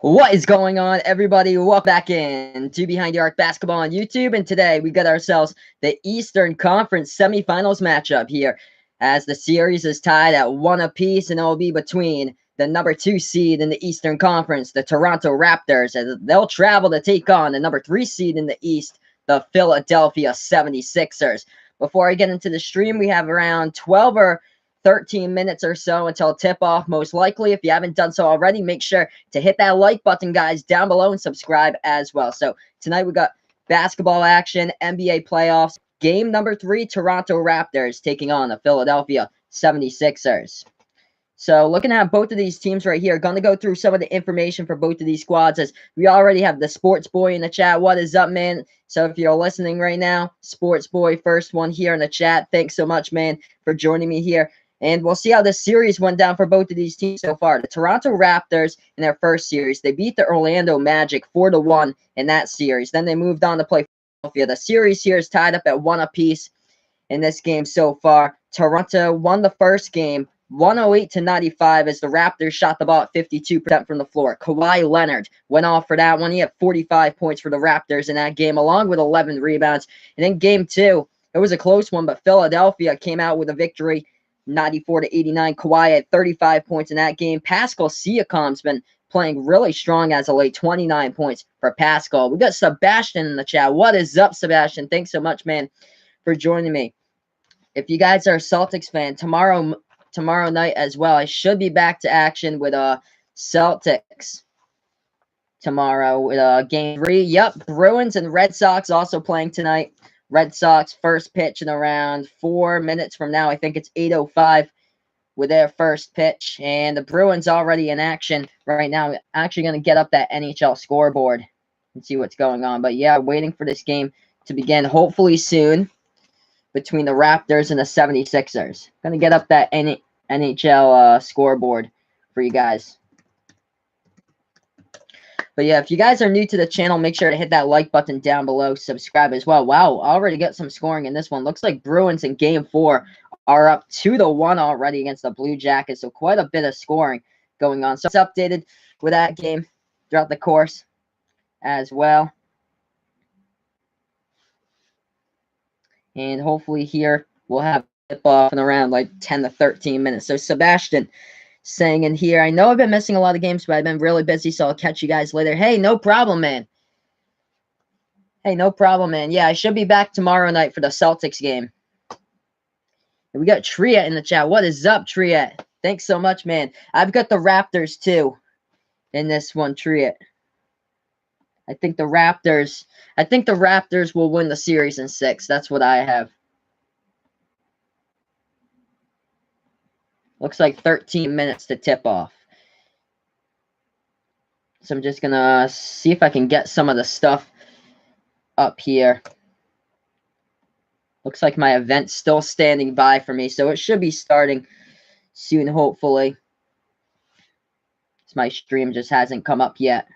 What is going on, everybody? Welcome back in to Behind the Arc Basketball on YouTube. And today we got ourselves the Eastern Conference Semifinals matchup here, as the series is tied at 1 apiece, and it will be between the number 2 seed in the Eastern Conference, the Toronto Raptors, as they'll travel to take on the number 3 seed in the East, the Philadelphia 76ers. Before I get into the stream, we have around 12 or 13 minutes or so until tip-off, most likely. If you haven't done so already, make sure to hit that like button, guys, down below, and subscribe as well. So tonight we got basketball action, NBA playoffs, game number 3, Toronto Raptors taking on the Philadelphia 76ers. So looking at both of these teams right here, going to go through some of the information for both of these squads, as we already have the Sports Boy in the chat. What is up, man? So if you're listening right now, Sports Boy, first one here in the chat. Thanks so much, man, for joining me here. And we'll see how this series went down for both of these teams so far. The Toronto Raptors, in their first series, they beat the Orlando Magic 4-1 in that series. Then they moved on to play Philadelphia. The series here is tied up at 1 apiece in this game so far. Toronto won the first game 108-95 as the Raptors shot the ball at 52% from the floor. Kawhi Leonard went off for that one. He had 45 points for the Raptors in that game, along with 11 rebounds. And in game 2, it was a close one, but Philadelphia came out with a victory 94-89. Kawhi had 35 points in that game. Pascal Siakam's been playing really strong as of late. 29 points for Pascal. We got Sebastian in the chat. What is up, Sebastian? Thanks so much, man, for joining me. If you guys are a Celtics fan, tomorrow night as well, I should be back to action with Celtics tomorrow with game 3. Yep, Bruins and Red Sox also playing tonight. Red Sox first pitch in around 4 minutes from now. I think it's 8:05 with their first pitch. And the Bruins already in action right now. I'm actually going to get up that NHL scoreboard and see what's going on. But yeah, waiting for this game to begin hopefully soon between the Raptors and the 76ers. Going to get up that NHL scoreboard for you guys. But yeah, if you guys are new to the channel, make sure to hit that like button down below. Subscribe as well. Wow, already got some scoring in this one. Looks like Bruins in game 4 are up 2-1 already against the Blue Jackets. So quite a bit of scoring going on. So it's updated with that game throughout the course as well. And hopefully here we'll have tip off in around like 10 to 13 minutes. So Sebastian saying in here, I know I've been missing a lot of games, but I've been really busy, so I'll catch you guys later. Hey, no problem, man. Hey, no problem, man. Yeah, I should be back tomorrow night for the Celtics game. And we got Triet in the chat. What is up, Triet? Thanks so much, man. I've got the Raptors, too, in this one, Triet. I think the Raptors will win the series in 6. That's what I have. Looks like 13 minutes to tip off. So I'm just going to see if I can get some of the stuff up here. Looks like my event's still standing by for me, so it should be starting soon, hopefully. My stream just hasn't come up yet.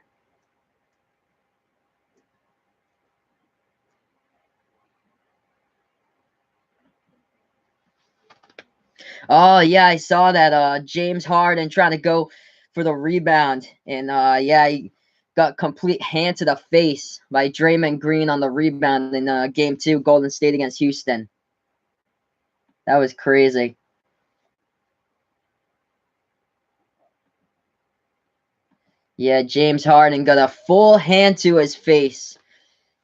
Oh, yeah, I saw that James Harden trying to go for the rebound. And, yeah, he got complete hand to the face by Draymond Green on the rebound in Game 2, Golden State against Houston. That was crazy. Yeah, James Harden got a full hand to his face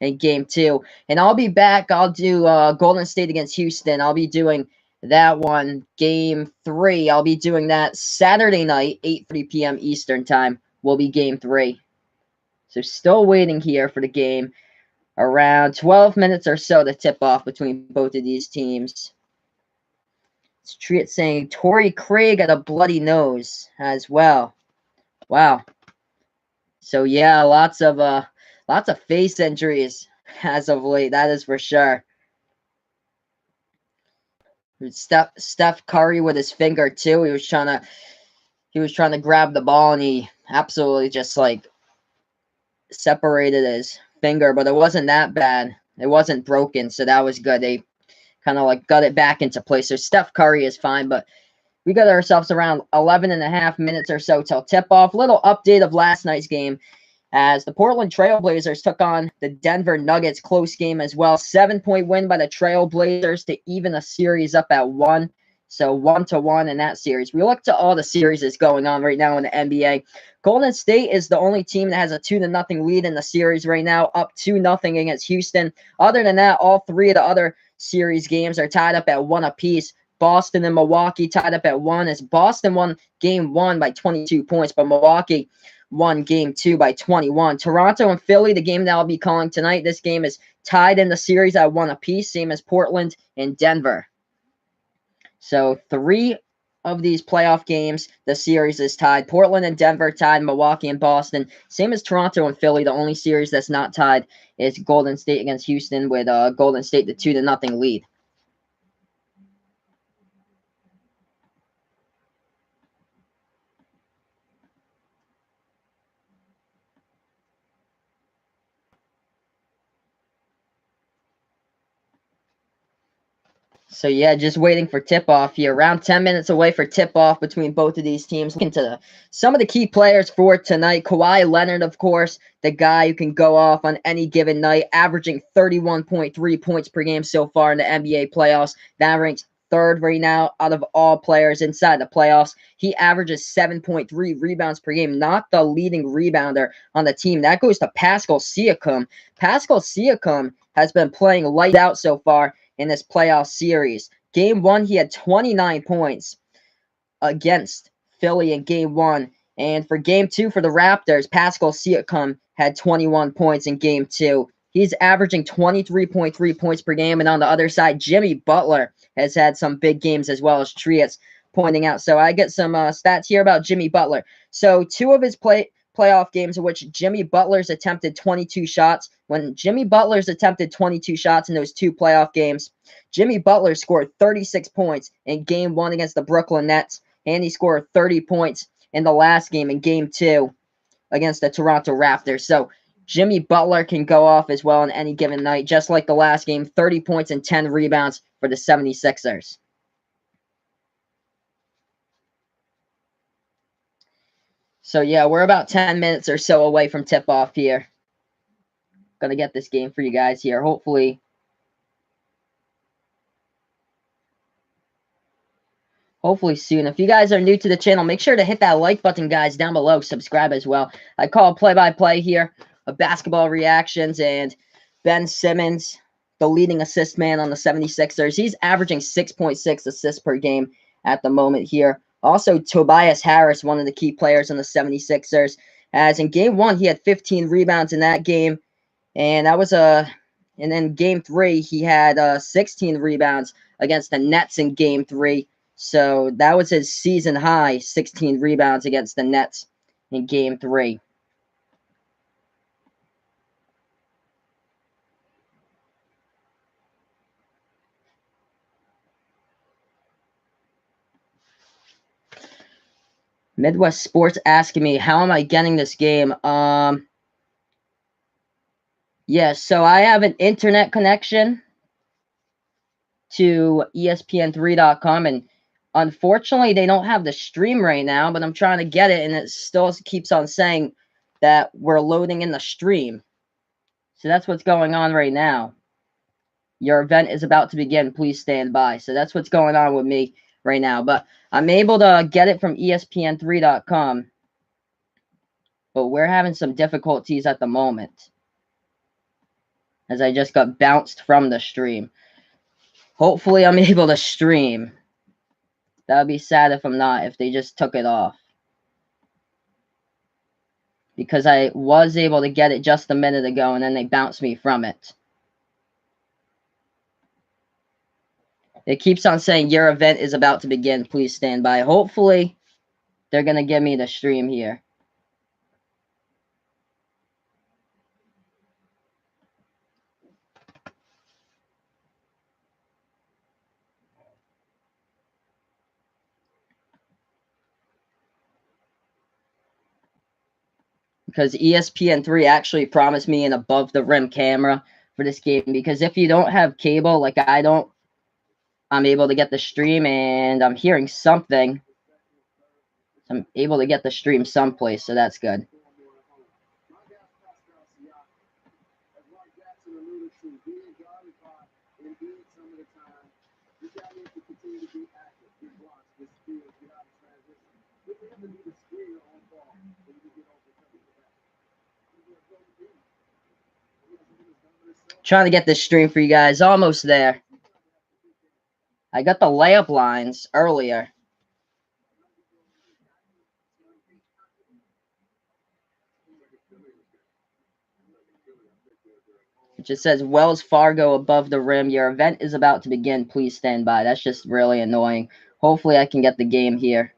in Game 2. And I'll be back. I'll do Golden State against Houston. I'll be doing that one, Game 3. I'll be doing that Saturday night, 8:30 p.m. Eastern Time will be Game 3. So still waiting here for the game. Around 12 minutes or so to tip off between both of these teams. It's Treat saying Torrey Craig got a bloody nose as well. Wow. So yeah, lots of face injuries as of late. That is for sure. Steph Curry with his finger too. He was trying to grab the ball and he absolutely just like separated his finger, but it wasn't that bad. It wasn't broken, so that was good. They kind of like got it back into place. So Steph Curry is fine, but we got ourselves around 11 and a half minutes or so till tip-off. Little update of last night's game as the Portland Trailblazers took on the Denver Nuggets. Close game as well. 7-point win by the Trailblazers to even a series up at 1. So 1-1 in that series. We look to all the series that's going on right now in the NBA. Golden State is the only team that has a 2-0 lead in the series right now, up 2-0 against Houston. Other than that, all three of the other series games are tied up at 1 apiece. Boston and Milwaukee tied up at 1 as Boston won game 1 by 22 points, but Milwaukee won game 2 by 21. Toronto and Philly, the game that I'll be calling tonight, this game is tied in the series at 1 apiece, same as Portland and Denver. So 3 of these playoff games, the series is tied. Portland and Denver tied, Milwaukee and Boston. Same as Toronto and Philly. The only series that's not tied is Golden State against Houston with Golden State the 2-0 lead. So, yeah, just waiting for tip-off here. Around 10 minutes away for tip-off between both of these teams. Looking to some of the key players for tonight. Kawhi Leonard, of course, the guy who can go off on any given night, averaging 31.3 points per game so far in the NBA playoffs. That ranks third right now out of all players inside the playoffs. He averages 7.3 rebounds per game, not the leading rebounder on the team. That goes to Pascal Siakam. Pascal Siakam has been playing lights out so far in this playoff series. Game 1, he had 29 points against Philly in Game 1. And for Game 2 for the Raptors, Pascal Siakam had 21 points in Game 2. He's averaging 23.3 points per game. And on the other side, Jimmy Butler has had some big games as well, as Trias pointing out. So I get some stats here about Jimmy Butler. So 2 of his playoff games in which Jimmy Butler's attempted 22 shots. When Jimmy Butler's attempted 22 shots in those 2 playoff games, Jimmy Butler scored 36 points in Game 1 against the Brooklyn Nets, and he scored 30 points in the last game in Game 2 against the Toronto Raptors. So Jimmy Butler can go off as well on any given night, just like the last game, 30 points and 10 rebounds for the 76ers. So, yeah, we're about 10 minutes or so away from tip-off here. Gonna get this game for you guys here. Hopefully soon. If you guys are new to the channel, make sure to hit that like button, guys, down below. Subscribe as well. I call play-by-play here of basketball reactions, and Ben Simmons, the leading assist man on the 76ers, he's averaging 6.6 assists per game at the moment here. Also, Tobias Harris, one of the key players on the 76ers, as in Game 1, he had 15 rebounds in that game. And that was and then Game 3, he had 16 rebounds against the Nets in Game 3. So that was his season high, 16 rebounds against the Nets in Game 3. Midwest Sports asking me, how am I getting this game? Yeah, so I have an internet connection to ESPN3.com, and unfortunately, they don't have the stream right now, but I'm trying to get it, and it still keeps on saying that we're loading in the stream. So that's what's going on right now. Your event is about to begin. Please stand by. So that's what's going on with me right now. But I'm able to get it from ESPN3.com. But we're having some difficulties at the moment, as I just got bounced from the stream. Hopefully I'm able to stream. That would be sad if I'm not, if they just took it off. Because I was able to get it just a minute ago, and then they bounced me from it. It keeps on saying your event is about to begin. Please stand by. Hopefully, they're going to give me the stream here. Because ESPN3 actually promised me an above-the-rim camera for this game. Because if you don't have cable, like I don't, I'm able to get the stream, and I'm hearing something. I'm able to get the stream someplace, so that's good. Trying to get this stream for you guys. Almost there. I got the layup lines earlier. It just says Wells Fargo above the rim. Your event is about to begin. Please stand by. That's just really annoying. Hopefully I can get the game here.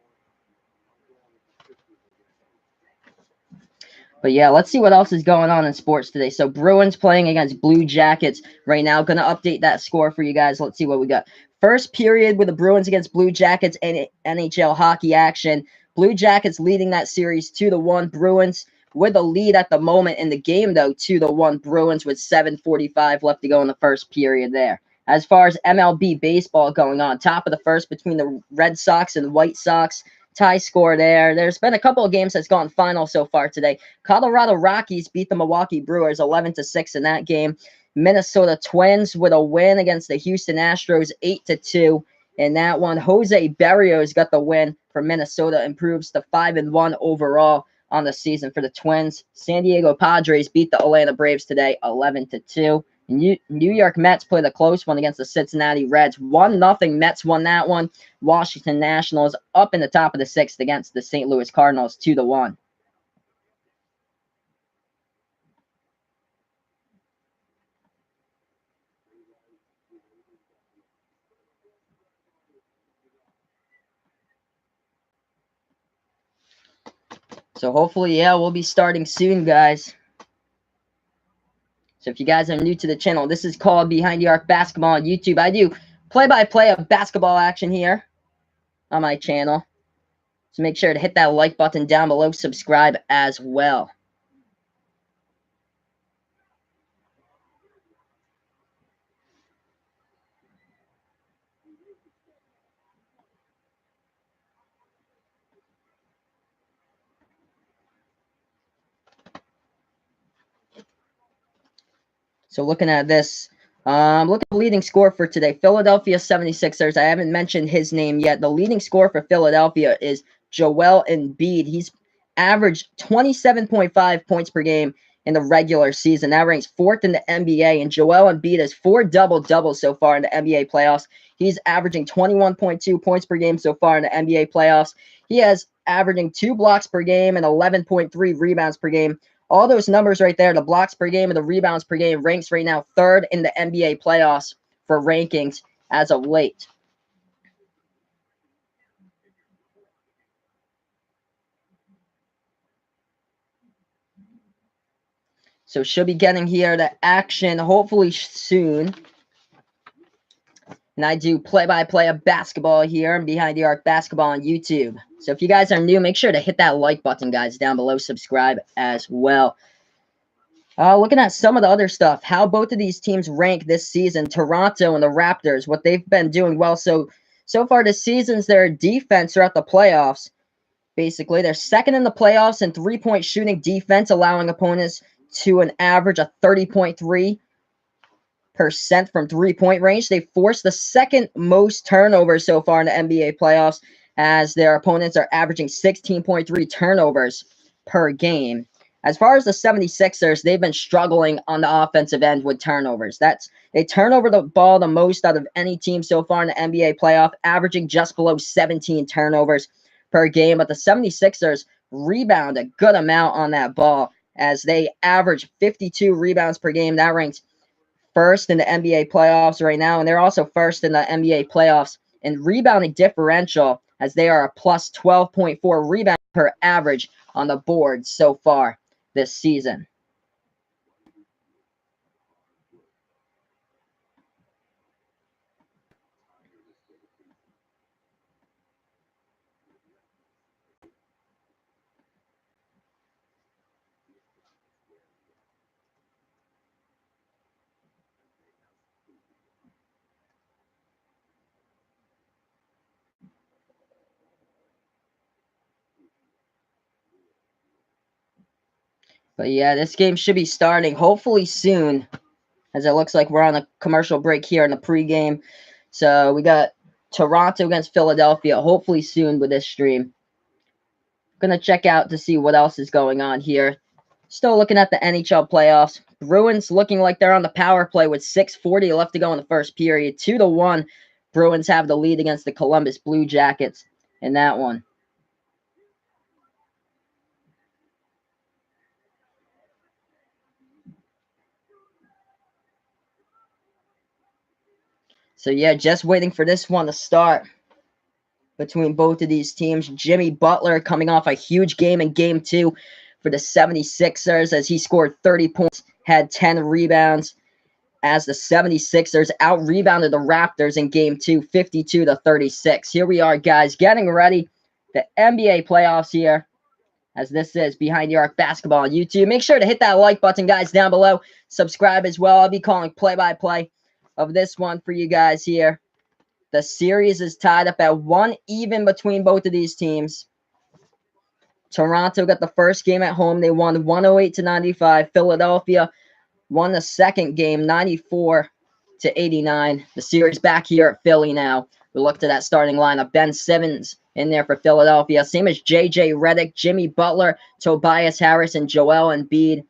But yeah, let's see what else is going on in sports today. So Bruins playing against Blue Jackets right now. Gonna update that score for you guys. Let's see what we got. First period with the Bruins against Blue Jackets and NHL hockey action. Blue Jackets leading that series 2-1. Bruins with a lead at the moment in the game though, 2-1. Bruins with 7:45 left to go in the first period there. As far as MLB baseball going on, top of the first between the Red Sox and the White Sox. Tie score there. There's been a couple of games that's gone final so far today. Colorado Rockies beat the Milwaukee Brewers 11-6 in that game. Minnesota Twins with a win against the Houston Astros 8-2 in that one. Jose Berrios got the win for Minnesota, improves to 5-1 overall on the season for the Twins. San Diego Padres beat the Atlanta Braves today 11-2. New York Mets played a close one against the Cincinnati Reds. 1-0 Mets won that one. Washington Nationals up in the top of the sixth against the St. Louis Cardinals 2-1. So hopefully, yeah, we'll be starting soon, guys. So if you guys are new to the channel, this is called Behind the Arc Basketball on YouTube. I do play-by-play of basketball action here on my channel. So make sure to hit that like button down below, subscribe as well. So looking at this, look at the leading score for today. Philadelphia 76ers. I haven't mentioned his name yet. The leading score for Philadelphia is Joel Embiid. He's averaged 27.5 points per game in the regular season. That ranks fourth in the NBA. And Joel Embiid has 4 double-doubles so far in the NBA playoffs. He's averaging 21.2 points per game so far in the NBA playoffs. He has averaging 2 blocks per game and 11.3 rebounds per game. All those numbers right there, the blocks per game and the rebounds per game, ranks right now third in the NBA playoffs for rankings as of late. So should be getting here to action hopefully soon. And I do play-by-play of basketball here and Behind the Arc Basketball on YouTube. So if you guys are new, make sure to hit that like button, guys, down below. Subscribe as well. Looking at some of the other stuff, how both of these teams rank this season, Toronto and the Raptors, what they've been doing well. So far this season's their defense throughout the playoffs. Basically, they're second in the playoffs in three-point shooting defense, allowing opponents to an average of 30.3% from three-point range. They forced the second most turnovers so far in the NBA playoffs, as their opponents are averaging 16.3 turnovers per game. As far as the 76ers, they've been struggling on the offensive end with turnovers. They turn over the ball the most out of any team so far in the NBA playoff, averaging just below 17 turnovers per game. But the 76ers rebound a good amount on that ball, as they average 52 rebounds per game. That ranks first in the NBA playoffs right now, and they're also first in the NBA playoffs in rebounding differential, as they are a plus 12.4 rebound per average on the board so far this season. But yeah, this game should be starting hopefully soon, as it looks like we're on a commercial break here in the pregame. So we got Toronto against Philadelphia hopefully soon with this stream. Gonna check out to see what else is going on here. Still looking at the NHL playoffs. Bruins looking like they're on the power play with 6:40 left to go in the first period. 2-1. Bruins have the lead against the Columbus Blue Jackets in that one. So yeah, just waiting for this one to start between both of these teams. Jimmy Butler coming off a huge game in Game 2 for the 76ers as he scored 30 points, had 10 rebounds, as the 76ers out-rebounded the Raptors in Game 2, 52-36. Here we are, guys, getting ready. The NBA playoffs here, as this is Behind the Arc Basketball on YouTube. Make sure to hit that like button, guys, down below. Subscribe as well. I'll be calling play-by-play of this one for you guys here. The series is tied up at 1 even between both of these teams. Toronto got the first game at home. They won 108-95. Philadelphia won the second game 94-89. The series back here at Philly now. We look to that starting lineup. Ben Simmons in there for Philadelphia. Same as J.J. Redick, Jimmy Butler, Tobias Harris, and Joel Embiid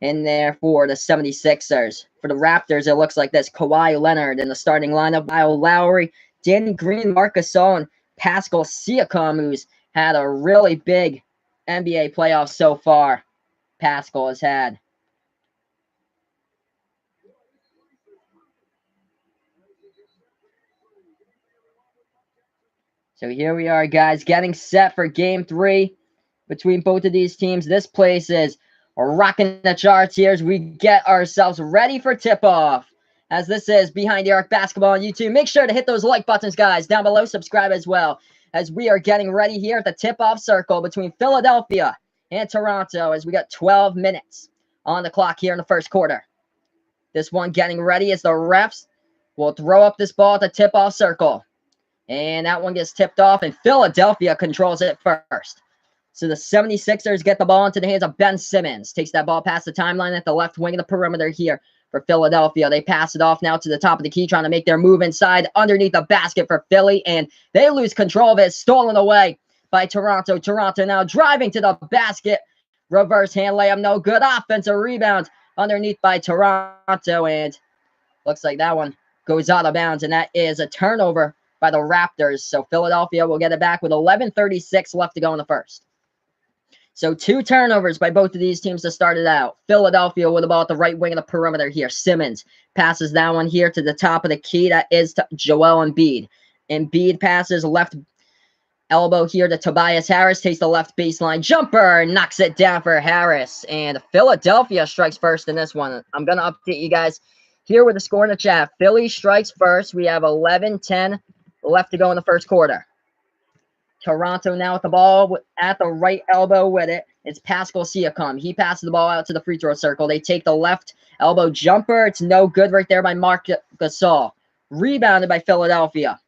in there for the 76ers. For the Raptors, it looks like this. Kawhi Leonard in the starting lineup. Kyle Lowry, Danny Green, Marc Gasol, and Pascal Siakam, who's had a really big NBA playoff so far. Pascal has had. So here we are, guys, getting set for Game 3 between both of these teams. This place is rocking the charts here as we get ourselves ready for tip-off. As this is Behind the Arc Basketball on YouTube. Make sure to hit those like buttons, guys, down below. Subscribe as well, as we are getting ready here at the tip-off circle between Philadelphia and Toronto, as we got 12 minutes on the clock here in the first quarter. This one getting ready as the refs will throw up this ball at the tip-off circle. And that one gets tipped off, and Philadelphia controls it first. So the 76ers get the ball into the hands of Ben Simmons. Takes that ball past the timeline at the left wing of the perimeter here for Philadelphia. They pass it off now to the top of the key, trying to make their move inside underneath the basket for Philly, and they lose control of it. Stolen away by Toronto. Toronto now driving to the basket. Reverse hand layup, no good. Offensive rebound underneath by Toronto, and looks like that one goes out of bounds, and that is a turnover by the Raptors. So Philadelphia will get it back with 11:36 left to go in the first. So 2 turnovers by both of these teams to start it out. Philadelphia with the ball at the right wing of the perimeter here. Simmons passes that one here to the top of the key. That is to Joel Embiid. Embiid passes left elbow here to Tobias Harris. Takes the left baseline jumper. Knocks it down for Harris. And Philadelphia strikes first in this one. I'm going to update you guys here with the score in the chat. Philly strikes first. We have 11-10 left to go in the first quarter. Toronto now with the ball at the right elbow with it. It's Pascal Siakam. He passes the ball out to the free throw circle. They take the left elbow jumper. It's no good right there by Marc Gasol. Rebounded by Philadelphia.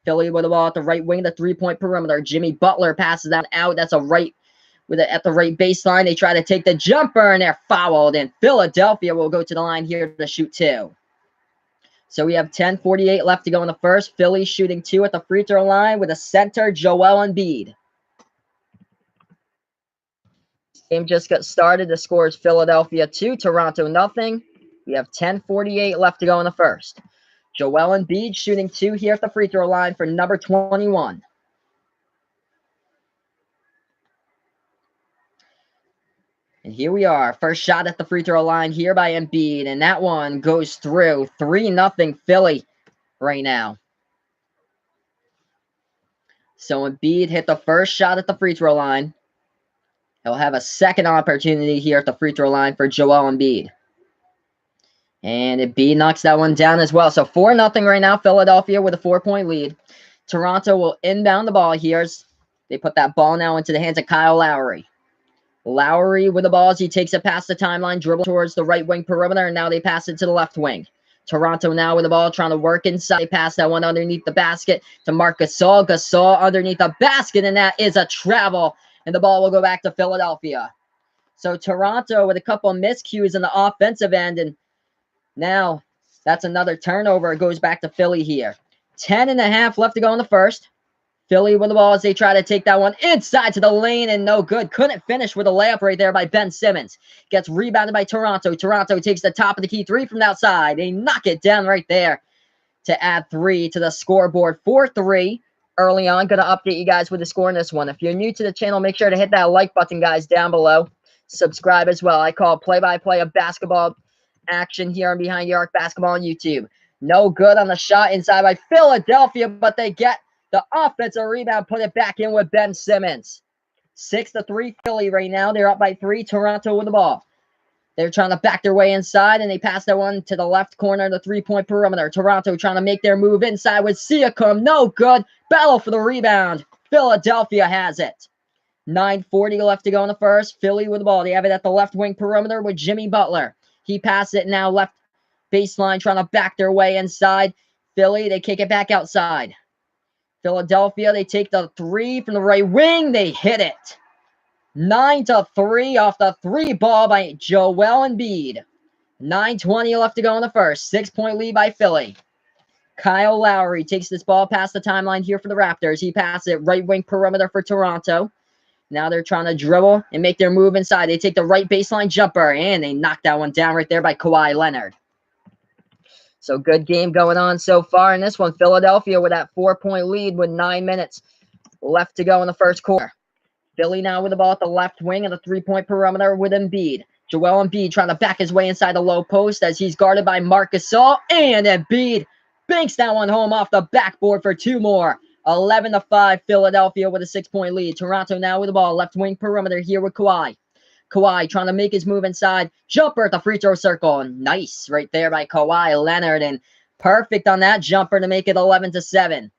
Philly with the ball at the right wing, the three-point perimeter. Jimmy Butler passes that out. That's a right with it at the right baseline. They try to take the jumper, and they're fouled. And Philadelphia will go to the line here to shoot 2. So we have 10:48 left to go in the first. Philly shooting 2 at the free throw line with a center, Joel Embiid. Game just got started. The score is Philadelphia 2, Toronto nothing. We have 10:48 left to go in the first. Joel Embiid shooting 2 here at the free throw line for number 21. And here we are. First shot at the free throw line here by Embiid. And that one goes through. 3-0 Philly right now. So Embiid hit the first shot at the free throw line. He'll have a second opportunity here at the free throw line for Joel Embiid. And Embiid knocks that one down as well. So 4-0 right now. Philadelphia with a 4-point lead. Toronto will inbound the ball here. They put that ball now into the hands of Kyle Lowry. Lowry with the ball as he takes it past the timeline, dribble towards the right wing perimeter, and now they pass it to the left wing. Toronto now with the ball trying to work inside. They pass that one underneath the basket to Marc Gasol. Gasol underneath the basket, and that is a travel. And the ball will go back to Philadelphia. So Toronto with a couple of miscues in the offensive end, and now that's another turnover. It goes back to Philly here. 10.5 left to go in the first. Philly with the ball as they try to take that one inside to the lane, and no good. Couldn't finish with a layup right there by Ben Simmons. Gets rebounded by Toronto. Toronto takes the top of the key three from the outside. They knock it down right there to add 3 to the scoreboard. 4-3 early on. Going to update you guys with the score in this one. If you're new to the channel, make sure to hit that like button, guys, down below. Subscribe as well. I call play-by-play of basketball action here on Behind the Arc Basketball on YouTube. No good on the shot inside by Philadelphia, but they get the offensive rebound, put it back in with Ben Simmons. 6-3 Philly right now. They're up by 3. Toronto with the ball. They're trying to back their way inside, and they pass that one to the left corner of the three-point perimeter. Toronto trying to make their move inside with Siakam. No good. Battle for the rebound. Philadelphia has it. 9:40 left to go in the first. Philly with the ball. They have it at the left wing perimeter with Jimmy Butler. He passes it now left baseline, trying to back their way inside. Philly, they kick it back outside. Philadelphia, they take the 3 from the right wing. They hit it. 9-3 off the 3 ball by Joel Embiid. 9:20 left to go in the first. 6-point lead by Philly. Kyle Lowry takes this ball past the timeline here for the Raptors. He passes it right wing perimeter for Toronto. Now they're trying to dribble and make their move inside. They take the right baseline jumper, and they knock that one down right there by Kawhi Leonard. So good game going on so far in this one. Philadelphia with that 4-point lead with 9 minutes left to go in the first quarter. Philly now with the ball at the left wing and the 3-point perimeter with Embiid. Joel Embiid trying to back his way inside the low post as he's guarded by Marc Gasol. And Embiid banks that one home off the backboard for 2 more. 11-5 Philadelphia with a 6-point lead. Toronto now with the ball. Left wing perimeter here with Kawhi. Kawhi trying to make his move inside. Jumper at the free throw circle. And nice right there by Kawhi Leonard. And perfect on that jumper to make it 11-7.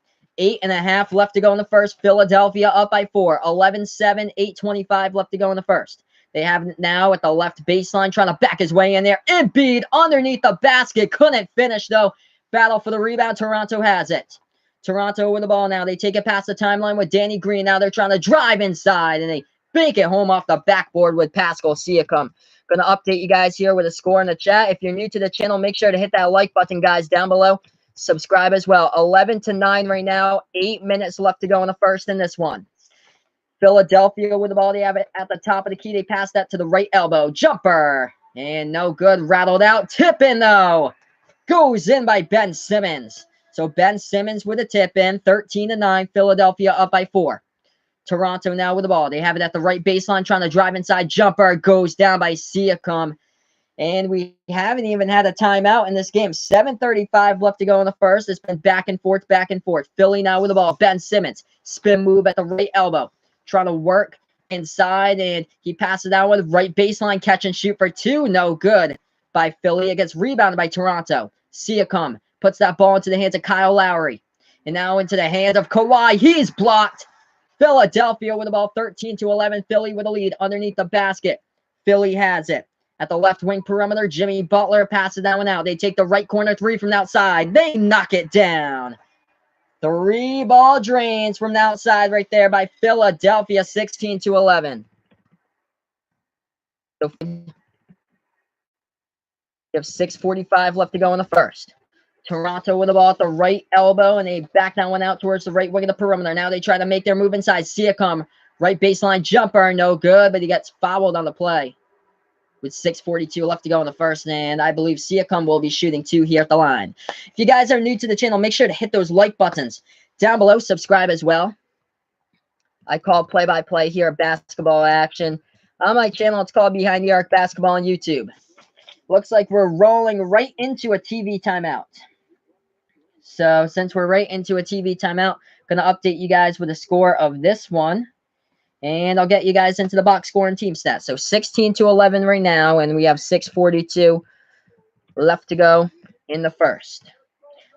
8.5 left to go in the first. Philadelphia up by 4. 11-7. 8:25 left to go in the first. They have it now at the left baseline, trying to back his way in there. Embiid underneath the basket. Couldn't finish, though. Battle for the rebound. Toronto has it. Toronto with the ball now. They take it past the timeline with Danny Green. Now they're trying to drive inside, and they bank it home off the backboard with Pascal Siakam. Going to update you guys here with a score in the chat. If you're new to the channel, make sure to hit that like button, guys, down below. Subscribe as well. 11-9 right now. 8 minutes left to go in the first in this one. Philadelphia with the ball. They have it at the top of the key. They pass that to the right elbow. Jumper. And no good. Rattled out. Tip in, though. Goes in by Ben Simmons. So Ben Simmons with a tip in. 13-9. Philadelphia up by 4. Toronto now with the ball. They have it at the right baseline, trying to drive inside. Jumper goes down by Siakam. And we haven't even had a timeout in this game. 7:35 left to go in the first. It's been back and forth, back and forth. Philly now with the ball. Ben Simmons. Spin move at the right elbow. Trying to work inside, and he passes that one. Right baseline, catch and shoot for 2. No good by Philly. It gets rebounded by Toronto. Siakam puts that ball into the hands of Kyle Lowry. And now into the hands of Kawhi. He's blocked. Philadelphia with the ball. 13-11. Philly with a lead underneath the basket. Philly has it. At the left wing perimeter, Jimmy Butler passes that one out. They take the right corner 3 from the outside. They knock it down. 3 ball drains from the outside right there by Philadelphia, 16-11. So you have 6:45 left to go in the first. Toronto with the ball at the right elbow, and they back that one out towards the right wing of the perimeter. Now they try to make their move inside. Siakam, right baseline jumper, no good, but he gets fouled on the play. With 6:42 left to go in the first, and I believe Siakam will be shooting 2 here at the line. If you guys are new to the channel, make sure to hit those like buttons down below. Subscribe as well. I call play-by-play here at Basketball Action. On my channel, it's called Behind the Arc Basketball on YouTube. Looks like we're rolling right into a TV timeout. So since we're right into a TV timeout, I'm going to update you guys with the score of this one. And I'll get you guys into the box score and team stats. So 16-11 right now, and we have 6:42 left to go in the first.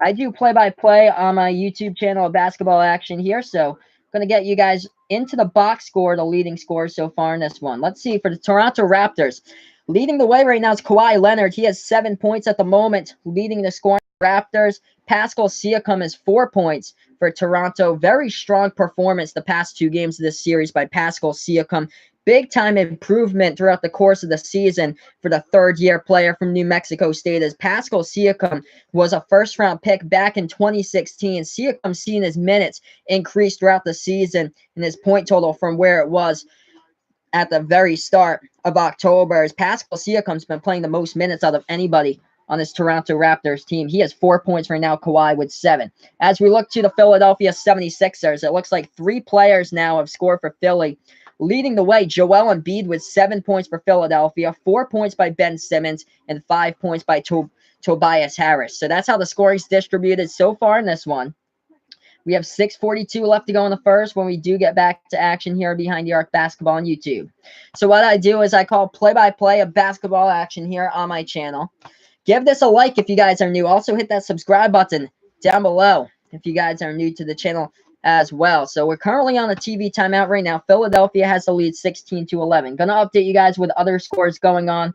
I do play-by-play on my YouTube channel of Basketball Action here, so I'm going to get you guys into the box score, the leading scores so far in this one. Let's see, for the Toronto Raptors, leading the way right now is Kawhi Leonard. He has 7 points at the moment, leading the scoring. Raptors, Pascal Siakam has 4 points for Toronto. Very strong performance the past 2 games of this series by Pascal Siakam. big time improvement throughout the course of the season for the third-year player from New Mexico State, as Pascal Siakam was a first-round pick back in 2016. Siakam's seen his minutes increase throughout the season and his point total from where it was at the very start of October, as Pascal Siakam's been playing the most minutes out of anybody on this Toronto Raptors team. He has 4 points right now, Kawhi with 7. As we look to the Philadelphia 76ers, it looks like 3 players now have scored for Philly. Leading the way, Joel Embiid with 7 points for Philadelphia, 4 points by Ben Simmons, and 5 points by Tobias Harris. So that's how the scoring's distributed so far in this one. We have 6:42 left to go in the first when we do get back to action here behind the arc basketball on YouTube. So what I do is I call play-by-play of basketball action here on my channel. Give this a like if you guys are new. Also hit that subscribe button down below if you guys are new to the channel as well. So we're currently on a TV timeout right now. Philadelphia has the lead 16-11. Gonna update you guys with other scores going on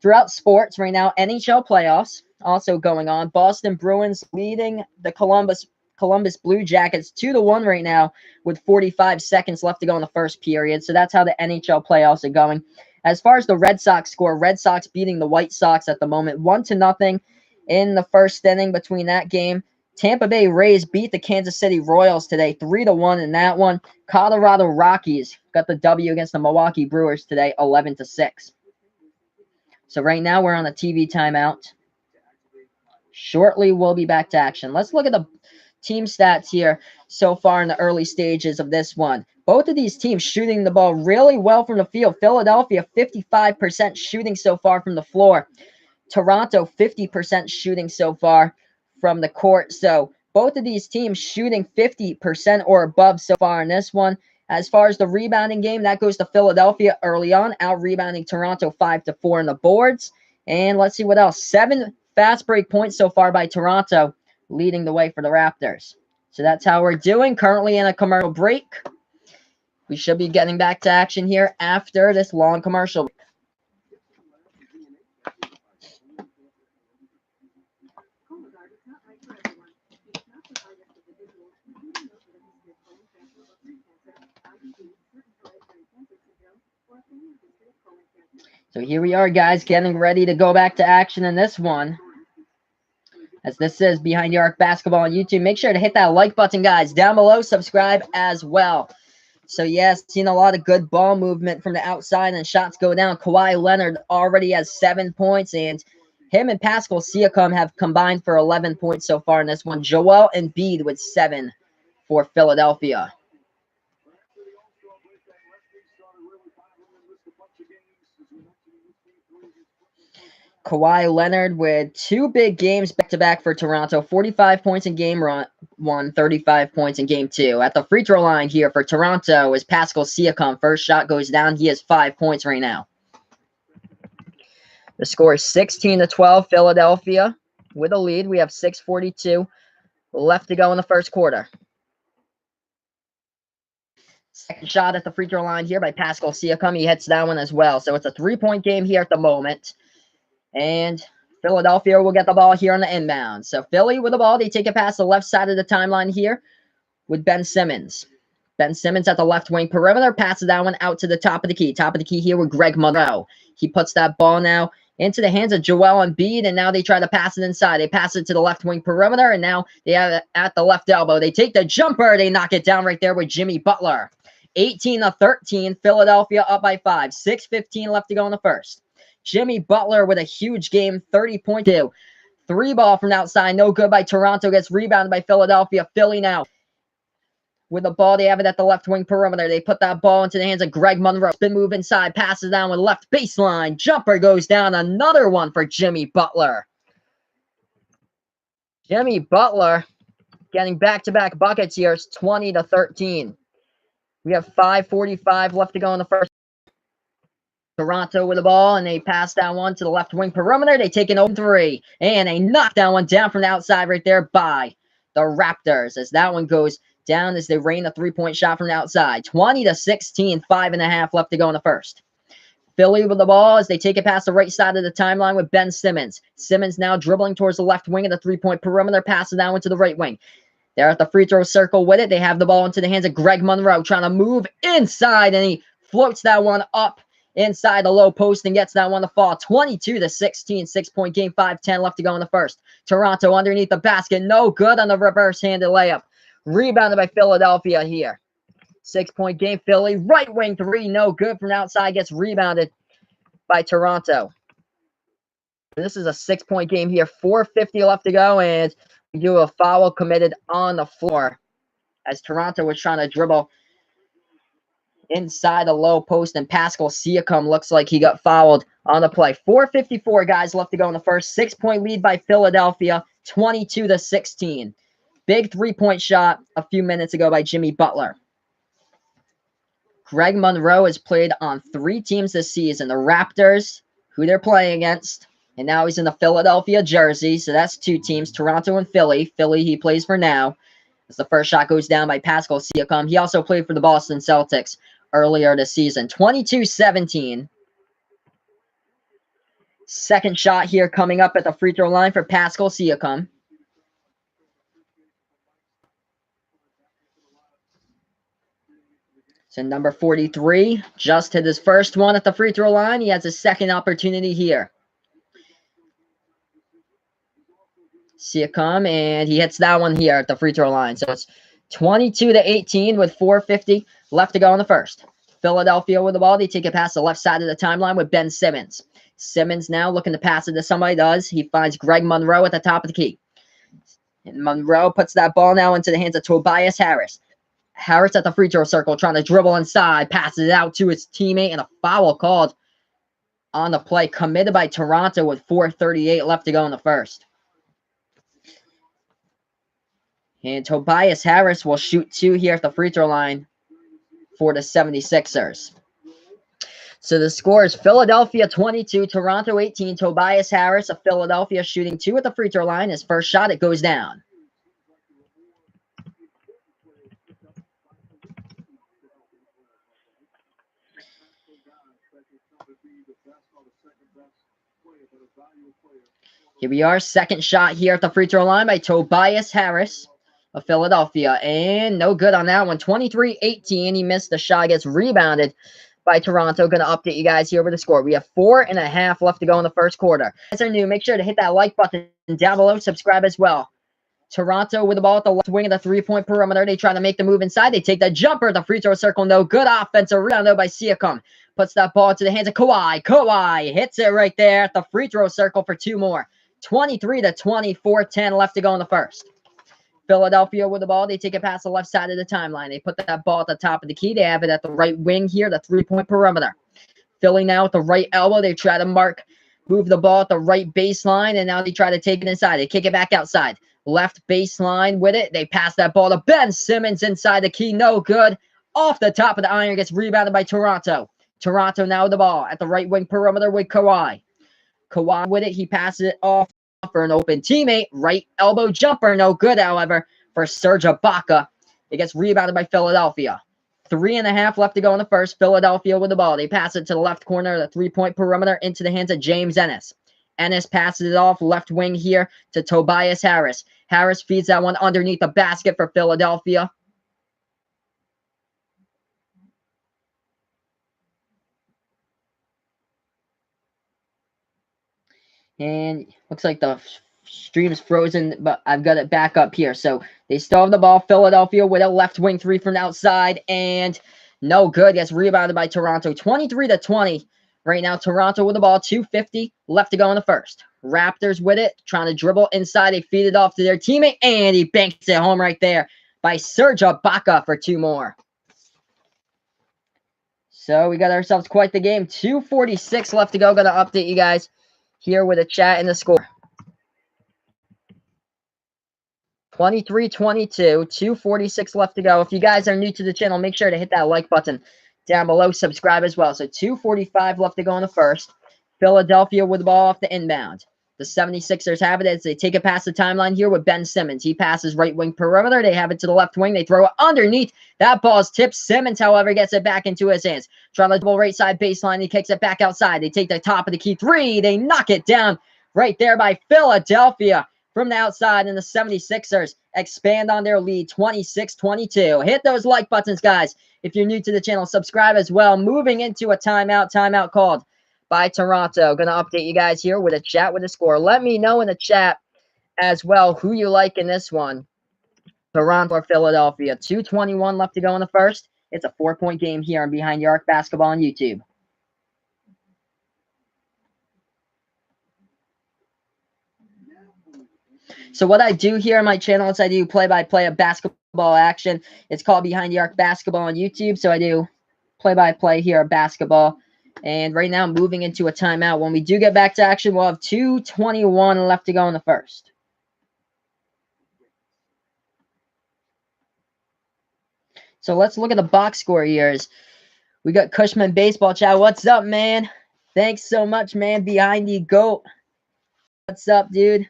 throughout sports right now. NHL playoffs also going on. Boston Bruins leading the Columbus Blue Jackets 2-1 right now with 45 seconds left to go in the first period. So that's how the NHL playoffs are going. As far as the Red Sox score, Red Sox beating the White Sox at the moment 1-0 in the first inning between that game. Tampa Bay Rays beat the Kansas City Royals today 3-1 in that one. Colorado Rockies got the W against the Milwaukee Brewers today 11-6. So right now we're on a TV timeout. Shortly we'll be back to action. Let's look at the team stats here so far in the early stages of this one. Both of these teams shooting the ball really well from the field. Philadelphia 55% shooting so far from the floor. Toronto 50% shooting so far from the court. So both of these teams shooting 50% or above so far in this one. As far as the rebounding game, that goes to Philadelphia early on, out rebounding Toronto 5-4 on the boards. And let's see what else. 7 fast break points so far by Toronto, leading the way for the Raptors. So that's how we're doing. Currently in a commercial break. We should be getting back to action here after this long commercial break. So here we are, guys, getting ready to go back to action in this one. As this is Behind the Arc Basketball on YouTube. Make sure to hit that like button, guys, down below. Subscribe as well. So, yes, seen a lot of good ball movement from the outside and shots go down. Kawhi Leonard already has 7 points, and him and Pascal Siakam have combined for 11 points so far in this one. Joel Embiid with 7 for Philadelphia. Kawhi Leonard with 2 big games back-to-back for Toronto. 45 points in game 1, 35 points in game 2. At the free throw line here for Toronto is Pascal Siakam. First shot goes down. He has 5 points right now. The score is 16-12. Philadelphia with a lead. We have 6:42 left to go in the first quarter. Second shot at the free throw line here by Pascal Siakam. He hits that one as well. So it's a 3-point game here at the moment. And Philadelphia will get the ball here on the inbound. So Philly with the ball. They take it past the left side of the timeline here with Ben Simmons. Ben Simmons at the left wing perimeter. Passes that one out to the top of the key. Top of the key here with Greg Monroe. He puts that ball now into the hands of Joel Embiid, and now they try to pass it inside. They pass it to the left wing perimeter, and now they have it at the left elbow. They take the jumper. They knock it down right there with Jimmy Butler. 18-13. Philadelphia up by 5. 6:15 left to go in the first. Jimmy Butler with a huge game, 30.2. 3 ball from outside, no good by Toronto. Gets rebounded by Philadelphia. Philly now with the ball. They have it at the left wing perimeter. They put that ball into the hands of Greg Monroe. Spin move inside, passes down with left baseline. Jumper goes down. Another one for Jimmy Butler. Jimmy Butler getting back-to-back buckets here. It's 20-13. We have 5:45 left to go in the first. Toronto with the ball, and they pass that one to the left wing perimeter. They take an open 3, and they knock that one down from the outside right there by the Raptors, as that one goes down as they rain a 3-point shot from the outside. 20-16, 5.5 left to go in the first. Philly with the ball as they take it past the right side of the timeline with Ben Simmons. Simmons now dribbling towards the left wing of the 3-point perimeter, passes that one to the right wing. They're at the free throw circle with it. They have the ball into the hands of Greg Monroe, trying to move inside, and he floats that one up inside the low post and gets that one to fall. 22-16, 6-point game, 5:10 left to go in the first. Toronto underneath the basket, no good on the reverse-handed layup. Rebounded by Philadelphia here. 6-point game, Philly, right wing three, no good from outside, gets rebounded by Toronto. This is a 6-point game here, 4:50 left to go, and we do a foul committed on the floor as Toronto was trying to dribble inside the low post, and Pascal Siakam looks like he got fouled on the play. 4:54 guys left to go in the first. 6-point lead by Philadelphia, 22-16. Big 3-point shot a few minutes ago by Jimmy Butler. Greg Monroe has played on 3 teams this season. The Raptors, who they're playing against, and now he's in the Philadelphia jersey. So that's 2 teams, Toronto and Philly. Philly he plays for now. As the first shot goes down by Pascal Siakam. He also played for the Boston Celtics earlier this season. 22-17. Second shot here coming up at the free throw line for Pascal Siakam. So number 43 just hit his first one at the free throw line. He has a second opportunity here. Siakam, and he hits that one here at the free throw line. So it's 22-18 with 4:50 left to go in the first. Philadelphia with the ball. They take it past the left side of the timeline with Ben Simmons. Simmons now looking to pass it to somebody. Does. He finds Greg Monroe at the top of the key. And Monroe puts that ball now into the hands of Tobias Harris. Harris at the free throw circle trying to dribble inside. Passes it out to his teammate, and a foul called on the play committed by Toronto with 4:38 left to go in the first. And Tobias Harris will shoot 2 here at the free throw line for the 76ers. So the score is Philadelphia 22, Toronto 18. Tobias Harris of Philadelphia shooting 2 at the free throw line. His first shot, it goes down. Here we are, second shot here at the free throw line by Tobias Harris of Philadelphia, and no good on that one. 23-18, he missed the shot, gets rebounded by Toronto. Going to update you guys here with the score. We have 4.5 left to go in the first quarter. If you guys are new, make sure to hit that like button down below, subscribe as well. Toronto with the ball at the left wing of the 3-point perimeter. They try to make the move inside. They take the jumper at the free throw circle. No good offensive rebound though by Siakam. Puts that ball into the hands of Kawhi. Kawhi hits it right there at the free throw circle for 2 more. 23-24, 10 left to go in the first. Philadelphia with the ball. They take it past the left side of the timeline. They put that ball at the top of the key. They have it at the right wing here, the 3-point perimeter. Philly now at the right elbow. They try to move the ball at the right baseline, and now they try to take it inside. They kick it back outside. Left baseline with it. They pass that ball to Ben Simmons inside the key. No good. Off the top of the iron. Gets rebounded by Toronto. Toronto now with the ball at the right wing perimeter with Kawhi. Kawhi with it. He passes it off for an open teammate. Right elbow jumper. No good, however, for Serge Ibaka. It gets rebounded by Philadelphia. 3.5 left to go in the first. Philadelphia with the ball. They pass it to the left corner of the 3-point perimeter into the hands of James Ennis. Ennis passes it off left wing here to Tobias Harris. Harris feeds that one underneath the basket for Philadelphia. And looks like the stream's frozen, but I've got it back up here. So they still have the ball. Philadelphia with a left wing 3 from the outside, and no good. Gets rebounded by Toronto. 23-20 right now. Toronto with the ball. 2:50 left to go in the first. Raptors with it, trying to dribble inside. They feed it off to their teammate, and he banks it home right there by Serge Ibaka for 2 more. So we got ourselves quite the game. 2:46 left to go. Going to update you guys here with a chat and the score. 23-22, 2:46 left to go. If you guys are new to the channel, make sure to hit that like button down below. Subscribe as well. So 2:45 left to go in the first. Philadelphia with the ball off the inbound. The 76ers have it as they take it past the timeline here with Ben Simmons. He passes right wing perimeter. They have it to the left wing. They throw it underneath. That ball's tipped. Simmons, however, gets it back into his hands. Trying to double right side baseline. He kicks it back outside. They take the top of the key 3. They knock it down right there by Philadelphia from the outside. And the 76ers expand on their lead 26-22. Hit those like buttons, guys. If you're new to the channel, subscribe as well. Moving into a timeout called by Toronto. Going to update you guys here with a chat with a score. Let me know in the chat as well who you like in this one. Toronto or Philadelphia. 2:21 left to go in the first. It's a 4-point game here on Behind the Arc Basketball on YouTube. So what I do here on my channel is I do play-by-play of basketball action. It's called Behind the Arc Basketball on YouTube. So I do play-by-play here of basketball. And right now, moving into a timeout. When we do get back to action, we'll have 2:21 left to go in the first. So let's look at the box score here. We got Cushman Baseball Chat. What's up, man? Thanks so much, man. Behind the GOAT. What's up, dude?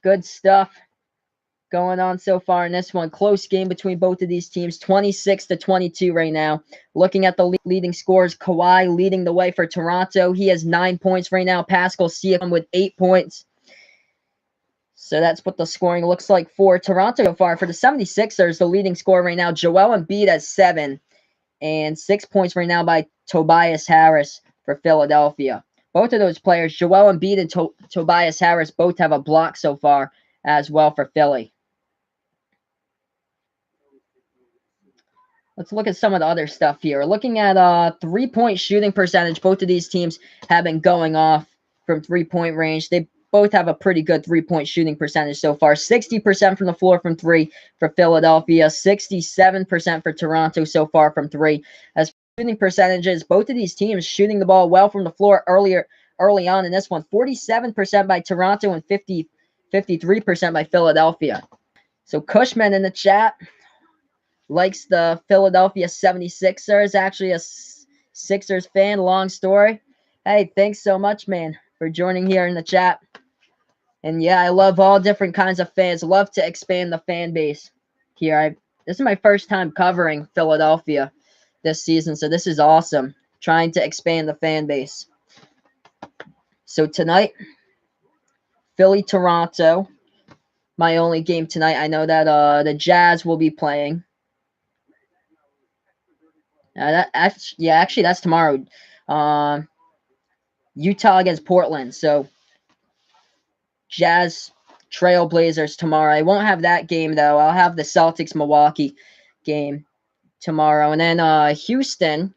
Good stuff going on so far in this one. Close game between both of these teams. 26-22 right now. Looking at the leading scores, Kawhi leading the way for Toronto. He has 9 points right now. Pascal Siakam with 8 points. So that's what the scoring looks like for Toronto so far. For the 76ers, the leading scorer right now, Joel Embiid has 7. And 6 points right now by Tobias Harris for Philadelphia. Both of those players, Joel Embiid and Tobias Harris, both have a block so far as well for Philly. Let's look at some of the other stuff here. Looking at three-point shooting percentage, both of these teams have been going off from three-point range. They both have a pretty good three-point shooting percentage so far. 60% from the floor from three for Philadelphia, 67% for Toronto so far from three. As for shooting percentages, both of these teams shooting the ball well from the floor early on in this one. 47% by Toronto and 53% by Philadelphia. So Cushman in the chat likes the Philadelphia 76ers. Actually a Sixers fan. Long story. Hey, thanks so much, man, for joining here in the chat. And yeah, I love all different kinds of fans. Love to expand the fan base here. This is my first time covering Philadelphia this season, so this is awesome. Trying to expand the fan base. So tonight, Philly-Toronto. My only game tonight. I know that the Jazz will be playing. Actually, that's tomorrow. Utah against Portland. So Jazz Trailblazers tomorrow. I won't have that game though. I'll have the Celtics-Milwaukee game tomorrow. And then Houston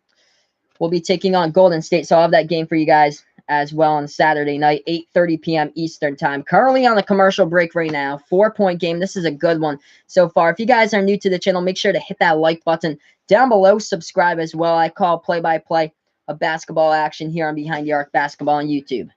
will be taking on Golden State. So I'll have that game for you guys as well on Saturday night, 8:30 p.m. Eastern time. Currently on the commercial break right now. 4-point game. This is a good one so far. If you guys are new to the channel, make sure to hit that like button down below. Subscribe as well. I call play-by-play of basketball action here on Behind the Arc Basketball on YouTube.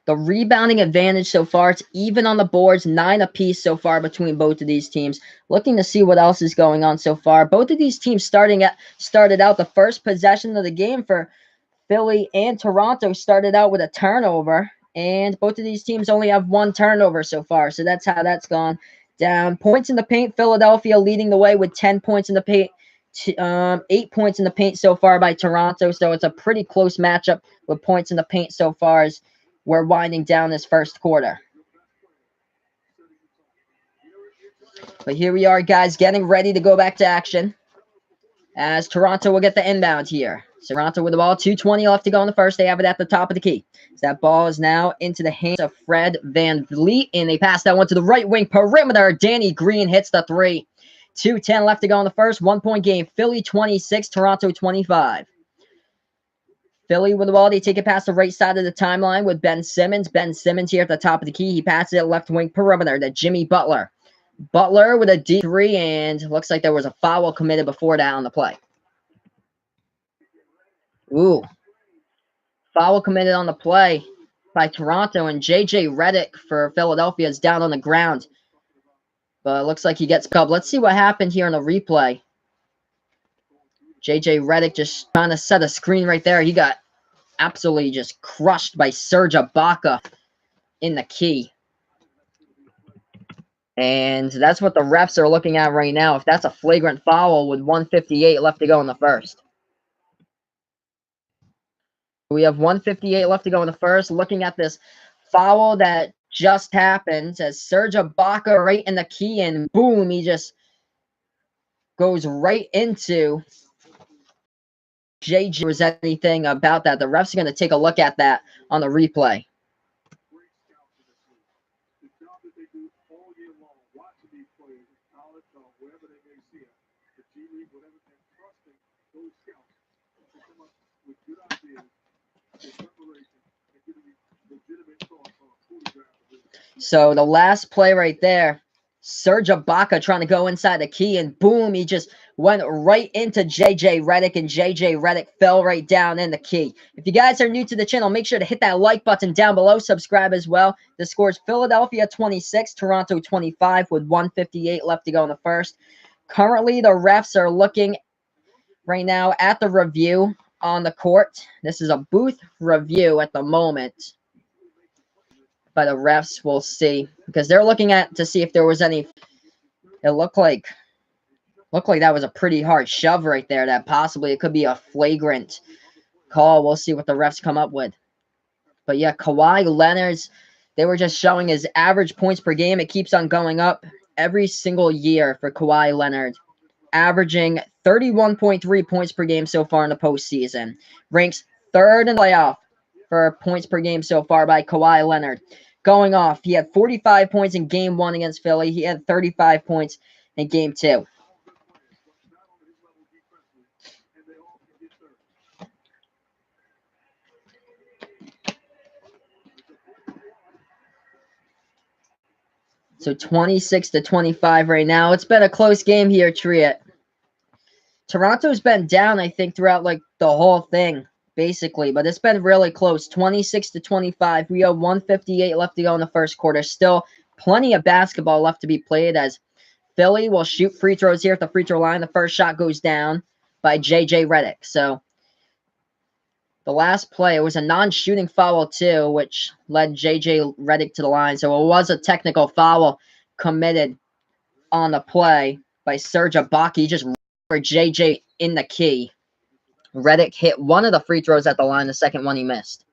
The rebounding advantage so far, it's even on the boards, 9 apiece so far between both of these teams. Looking to see what else is going on so far. Both of these teams started out the first possession of the game for Philly and Toronto started out with a turnover. And both of these teams only have 1 turnover so far. So that's how that's gone down. Points in the paint, Philadelphia leading the way with 10 points in the paint. 8 points in the paint so far by Toronto. So it's a pretty close matchup with points in the paint so far as we're winding down this first quarter. But here we are, guys, getting ready to go back to action as Toronto will get the inbound here. So Toronto with the ball, 2:20 left to go in the first. They have it at the top of the key. So that ball is now into the hands of Fred VanVleet, and they pass that one to the right wing perimeter. Danny Green hits the three. 2:10 left to go in the first. 1-point game. Philly 26, Toronto 25. Philly with the ball. They take it past the right side of the timeline with Ben Simmons. Ben Simmons here at the top of the key. He passes it left wing perimeter to Jimmy Butler. Butler with a deep three, and looks like there was a foul committed before that on the play. Ooh. Foul committed on the play by Toronto, and J.J. Redick for Philadelphia is down on the ground. But it looks like he gets cubbed. Let's see what happened here in the replay. J.J. Redick just trying to set a screen right there. He got absolutely just crushed by Serge Ibaka in the key. And that's what the refs are looking at right now. If that's a flagrant foul with 1:58 left to go in the first. We have 1:58 left to go in the first. Looking at this foul that just happens as Serge Ibaka right in the key, and boom, he just goes right into JJ. Was anything about that? The refs are going to take a look at that on the replay. So the last play right there, Serge Ibaka trying to go inside the key, and boom, he just went right into JJ Redick, and JJ Redick fell right down in the key. If you guys are new to the channel, make sure to hit that like button down below, subscribe as well. The score is Philadelphia 26, Toronto 25 with 1:58 left to go in the first. Currently, the refs are looking right now at the review on the court. This is a booth review at the moment. By the refs, we'll see, because they're looking at to see if there was any. It looked like that was a pretty hard shove right there. That possibly it could be a flagrant call. We'll see what the refs come up with. But yeah, Kawhi Leonard's, they were just showing his average points per game. It keeps on going up every single year for Kawhi Leonard, averaging 31.3 points per game so far in the postseason. Ranks third in the playoff for points per game so far by Kawhi Leonard. Going off, he had 45 points in Game 1 against Philly. He had 35 points in Game 2. So 26-25 right now. It's been a close game here, Triet. Toronto's been down, I think, throughout like the whole thing, basically, but it's been really close. 26-25. We have 1:58 left to go in the first quarter. Still plenty of basketball left to be played as Philly will shoot free throws here at the free throw line. The first shot goes down by JJ Redick. So the last play, it was a non-shooting foul too, which led JJ Redick to the line. So it was a technical foul committed on the play by Serge Ibaka. He just for JJ in the key. Redick hit one of the free throws at the line. The second one he missed.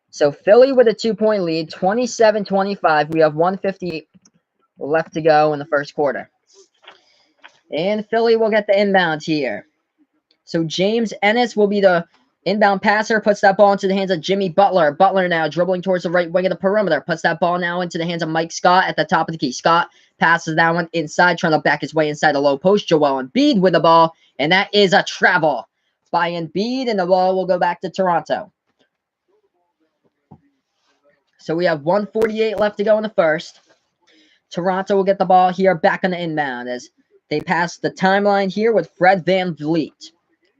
So Philly with a 2-point lead, 27-25. We have 1:58 left to go in the first quarter. And Philly will get the inbound here. So James Ennis will be the inbound passer, puts that ball into the hands of Jimmy Butler. Butler now dribbling towards the right wing of the perimeter. Puts that ball now into the hands of Mike Scott at the top of the key. Scott passes that one inside, trying to back his way inside the low post. Joel Embiid with the ball, and that is a travel by Embiid, and the ball will go back to Toronto. So we have 1:48 left to go in the first. Toronto will get the ball here back on the inbound as they pass the timeline here with Fred VanVleet.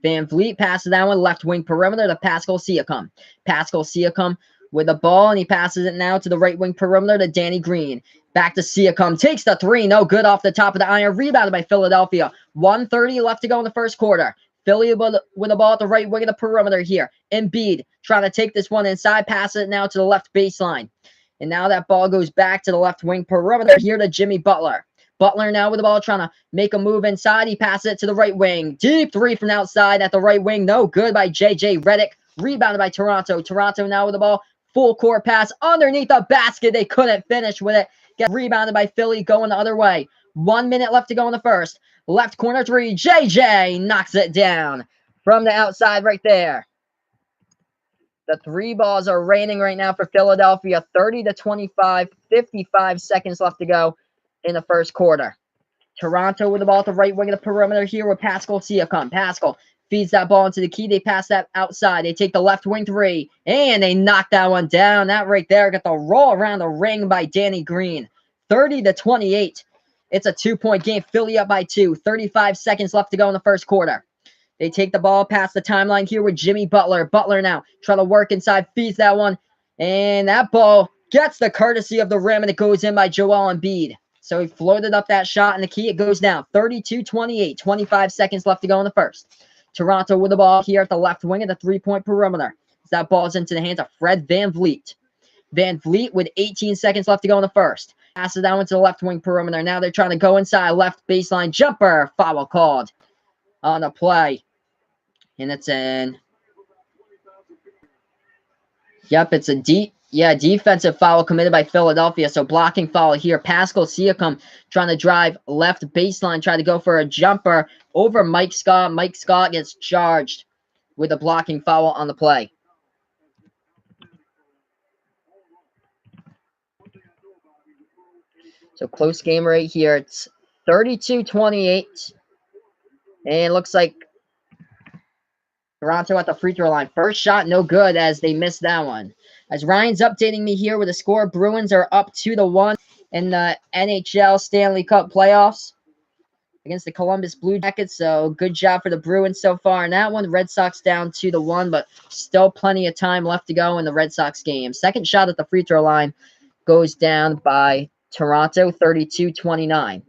VanVleet passes that one left wing perimeter to Pascal Siakam. Pascal Siakam with the ball, and he passes it now to the right wing perimeter to Danny Green. Back to Siakam. Takes the three. No good off the top of the iron. Rebounded by Philadelphia. 1:30 left to go in the first quarter. Philly with the ball at the right wing of the perimeter here. Embiid trying to take this one inside. Passes it now to the left baseline. And now that ball goes back to the left wing perimeter here to Jimmy Butler. Butler now with the ball trying to make a move inside. He passes it to the right wing. Deep three from outside at the right wing. No good by JJ Redick. Rebounded by Toronto. Toronto now with the ball. Full court pass underneath the basket. They couldn't finish with it. Gets rebounded by Philly going the other way. 1 minute left to go in the first. Left corner three. JJ knocks it down from the outside right there. The three balls are raining right now for Philadelphia. 30-25. 55 seconds left to go in the first quarter. Toronto with the ball at the right wing of the perimeter here with Pascal Siakam. Pascal feeds that ball into the key. They pass that outside. They take the left wing three, and they knock that one down. That right there got the roll around the ring by Danny Green. 30-28. It's a 2-point game. Philly up by 2. 35 seconds left to go in the first quarter. They take the ball past the timeline here with Jimmy Butler. Butler now trying to work inside, feeds that one, and that ball gets the courtesy of the rim, and it goes in by Joel Embiid. So he floated up that shot in the key. It goes down 32-28. 25 seconds left to go in the first. Toronto with the ball here at the left wing of the three-point perimeter. That ball's into the hands of Fred VanVleet. VanVleet with 18 seconds left to go in the first. Passes that one to the left wing perimeter. Now they're trying to go inside. Left baseline jumper. Foul called on the play. And it's in. Yep, it's a deep Yeah, defensive foul committed by Philadelphia. So blocking foul here. Pascal Siakam trying to drive left baseline, try to go for a jumper over Mike Scott. Mike Scott gets charged with a blocking foul on the play. So close game right here. It's 32-28. And it looks like Toronto at the free throw line. First shot, no good as they missed that one. As Ryan's updating me here with the score, Bruins are up 2-1 in the NHL Stanley Cup playoffs against the Columbus Blue Jackets. So good job for the Bruins so far in that one. Red Sox down 2-1, but still plenty of time left to go in the Red Sox game. Second shot at the free throw line goes down by Toronto, 32-29.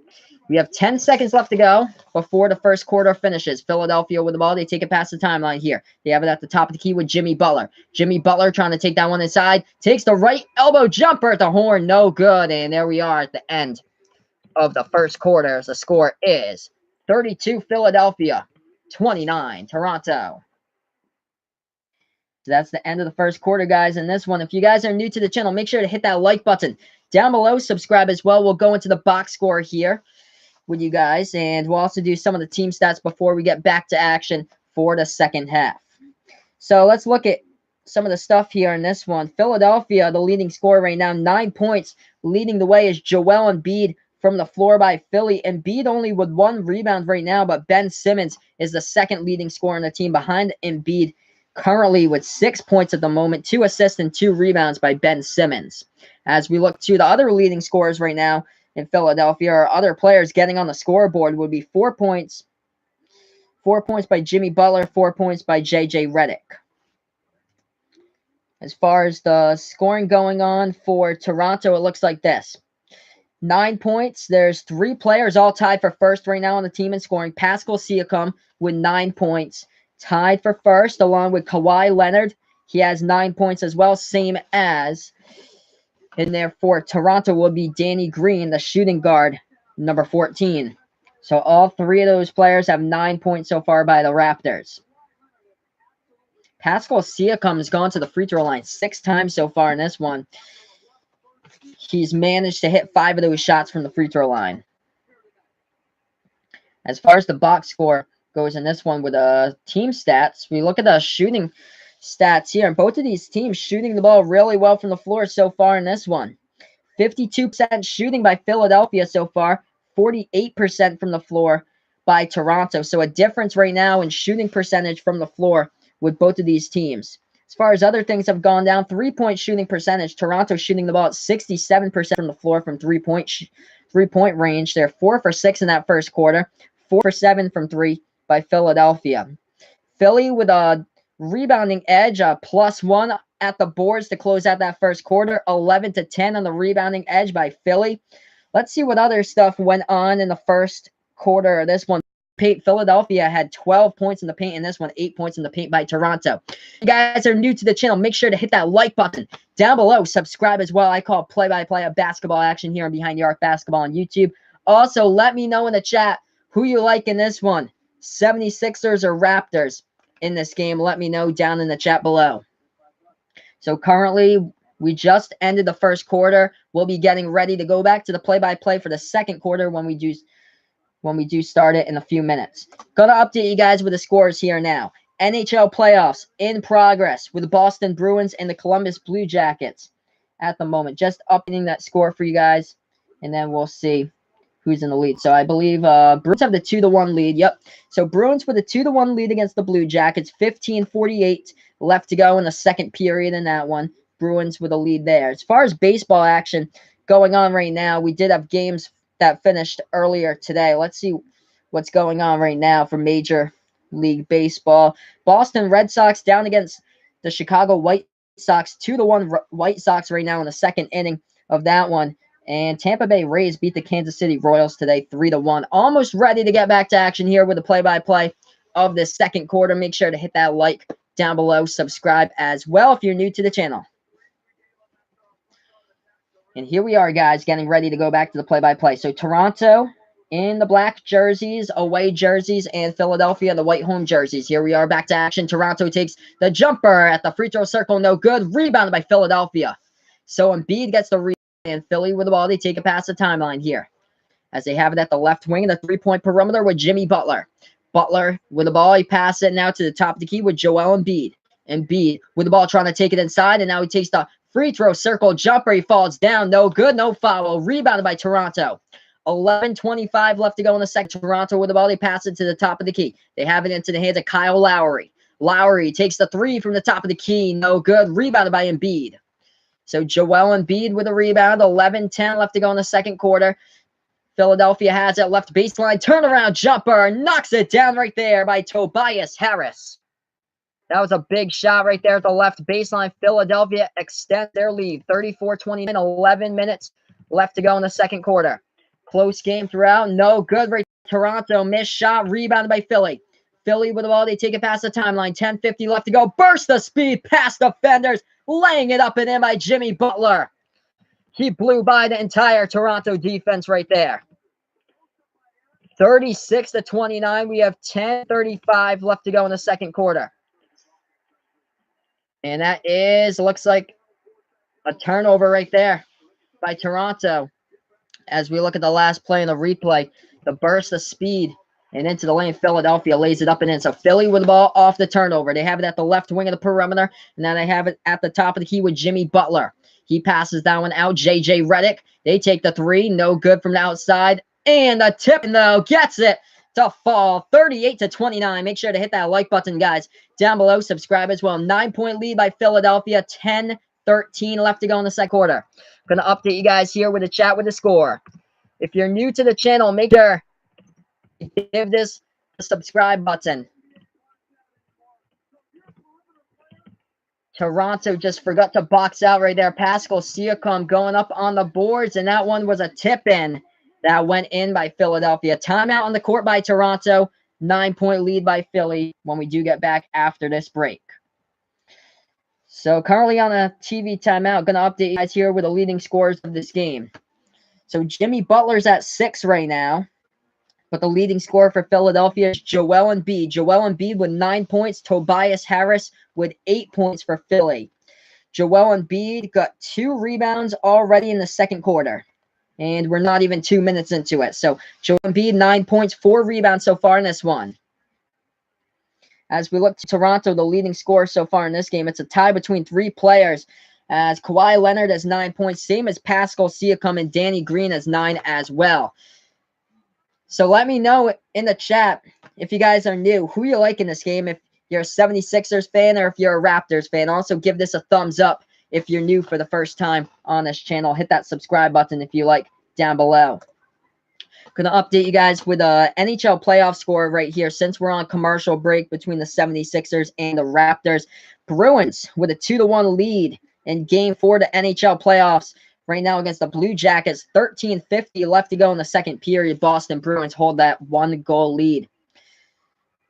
We have 10 seconds left to go before the first quarter finishes. Philadelphia with the ball. They take it past the timeline here. They have it at the top of the key with Jimmy Butler. Jimmy Butler trying to take that one inside. Takes the right elbow jumper at the horn. No good. And there we are at the end of the first quarter. The score is 32 Philadelphia, 29 Toronto. So that's the end of the first quarter, guys. In this one, if you guys are new to the channel, make sure to hit that like button down below. Subscribe as well. We'll go into the box score here with you guys, and we'll also do some of the team stats before we get back to action for the second half. So let's look at some of the stuff here in this one. Philadelphia, the leading scorer right now, 9 points. Leading the way is Joel Embiid from the floor by Philly. Embiid only with 1 rebound right now, but Ben Simmons is the second leading scorer on the team behind Embiid, currently with 6 points at the moment, 2 assists and 2 rebounds by Ben Simmons. As we look to the other leading scorers right now in Philadelphia, or other players getting on the scoreboard, would be 4 points. 4 points by Jimmy Butler, 4 points by J.J. Redick. As far as the scoring going on for Toronto, it looks like this. 9 points. There's 3 players all tied for first right now on the team in scoring. Pascal Siakam with 9 points. Tied for first along with Kawhi Leonard. He has 9 points as well, same as. And therefore, Toronto will be Danny Green, the shooting guard, number 14. So all 3 of those players have 9 points so far by the Raptors. Pascal Siakam has gone to the free throw line 6 times so far in this one. He's managed to hit 5 of those shots from the free throw line. As far as the box score goes in this one with team stats, we look at the shooting stats here, and both of these teams shooting the ball really well from the floor so far in this one. 52% shooting by Philadelphia so far, 48% from the floor by Toronto. So a difference right now in shooting percentage from the floor with both of these teams. As far as other things have gone down, 3-point shooting percentage. Toronto shooting the ball at 67% from the floor from three-point range. They're 4 for 6 in that first quarter, 4 for 7 from 3 by Philadelphia. Philly with a rebounding edge, +1 at the boards to close out that first quarter, 11-10 on the rebounding edge by Philly. Let's see what other stuff went on in the first quarter of this one. Philadelphia had 12 points in the paint in this one, 8 points in the paint by Toronto. If you guys are new to the channel, make sure to hit that like button down below. Subscribe as well. I call play-by-play of basketball action here on Behind the Arc Basketball on YouTube. Also, let me know in the chat who you like in this one, 76ers or Raptors in this game. Let me know down in the chat below. So currently, we just ended the first quarter. We'll be getting ready to go back to the play-by-play for the second quarter when we do start it in a few minutes. Gonna update you guys with the scores here now. NHL playoffs in progress with the Boston Bruins and the Columbus Blue Jackets at the moment. Just updating that score for you guys, and then we'll see who's in the lead. So I believe Bruins have the 2-1 lead. Yep. So Bruins with a 2-1 lead against the Blue Jackets. 15:48 left to go in the second period in that one. Bruins with a lead there. As far as baseball action going on right now, we did have games that finished earlier today. Let's see what's going on right now for Major League Baseball. Boston Red Sox down against the Chicago White Sox. 2-1 White Sox right now in the second inning of that one. And Tampa Bay Rays beat the Kansas City Royals today 3-1. Almost ready to get back to action here with the play-by-play of the second quarter. Make sure to hit that like down below. Subscribe as well if you're new to the channel. And here we are, guys, getting ready to go back to the play-by-play. So Toronto in the black jerseys, away jerseys, and Philadelphia the white home jerseys. Here we are back to action. Toronto takes the jumper at the free throw circle. No good. Rebounded by Philadelphia. So Embiid gets the rebound, and Philly with the ball. They take it past the timeline here, as they have it at the left wing in the three-point perimeter with Jimmy Butler. Butler with the ball. He passes it now to the top of the key with Joel Embiid. Embiid with the ball trying to take it inside, and now he takes the free throw circle jumper. He falls down. No good, no foul. Rebounded by Toronto. 11:25 left to go in the second. Toronto with the ball. They pass it to the top of the key. They have it into the hands of Kyle Lowry. Lowry takes the three from the top of the key. No good. Rebounded by Embiid. So Joel Embiid with a rebound. 11:10 left to go in the second quarter. Philadelphia has it, left baseline, turnaround jumper, knocks it down right there by Tobias Harris. That was a big shot right there at the left baseline. Philadelphia extends their lead, 34-29, 11 minutes left to go in the second quarter. Close game throughout, no good. Right, Toronto, missed shot, rebounded by Philly. Philly with the ball, they take it past the timeline, 10:50 left to go. Burst of speed past defenders, laying it up and in by Jimmy Butler. He blew by the entire Toronto defense right there. 36-29. We have 10:35 left to go in the second quarter. And that looks like a turnover right there by Toronto. As we look at the last play in the replay, the burst of speed and into the lane, Philadelphia lays it up and in. So Philly with the ball off the turnover. They have it at the left wing of the perimeter, and then they have it at the top of the key with Jimmy Butler. He passes that one out. JJ Redick. They take the three. No good from the outside. And the tip, though, gets it to fall 38-29. Make sure to hit that like button, guys. Down below, subscribe as well. 9-point lead by Philadelphia. 10-13 left to go in the second quarter. Going to update you guys here with a chat with the score. If you're new to the channel, make sure you give this a subscribe button. Toronto just forgot to box out right there. Pascal Siakam going up on the boards, and that one was a tip-in that went in by Philadelphia. Timeout on the court by Toronto. 9-point lead by Philly when we do get back after this break. So currently on a TV timeout, going to update you guys here with the leading scorers of this game. So Jimmy Butler's at 6 right now. But the leading scorer for Philadelphia is Joel Embiid. Joel Embiid with 9 points. Tobias Harris with 8 points for Philly. Joel Embiid got 2 rebounds already in the second quarter. And we're not even 2 minutes into it. So Joel Embiid, 9 points, 4 rebounds so far in this one. As we look to Toronto, the leading scorer so far in this game, it's a tie between 3 players. As Kawhi Leonard has 9 points, same as Pascal Siakam, and Danny Green has 9 as well. So let me know in the chat, if you guys are new, who you like in this game, if you're a 76ers fan or if you're a Raptors fan. Also, give this a thumbs up if you're new for the first time on this channel. Hit that subscribe button if you like down below. Going to update you guys with a NHL playoff score right here since we're on commercial break between the 76ers and the Raptors. Bruins with a 2-1 lead in Game 4 to NHL playoffs. Right now against the Blue Jackets, 13:50 left to go in the second period. Boston Bruins hold that 1-goal lead.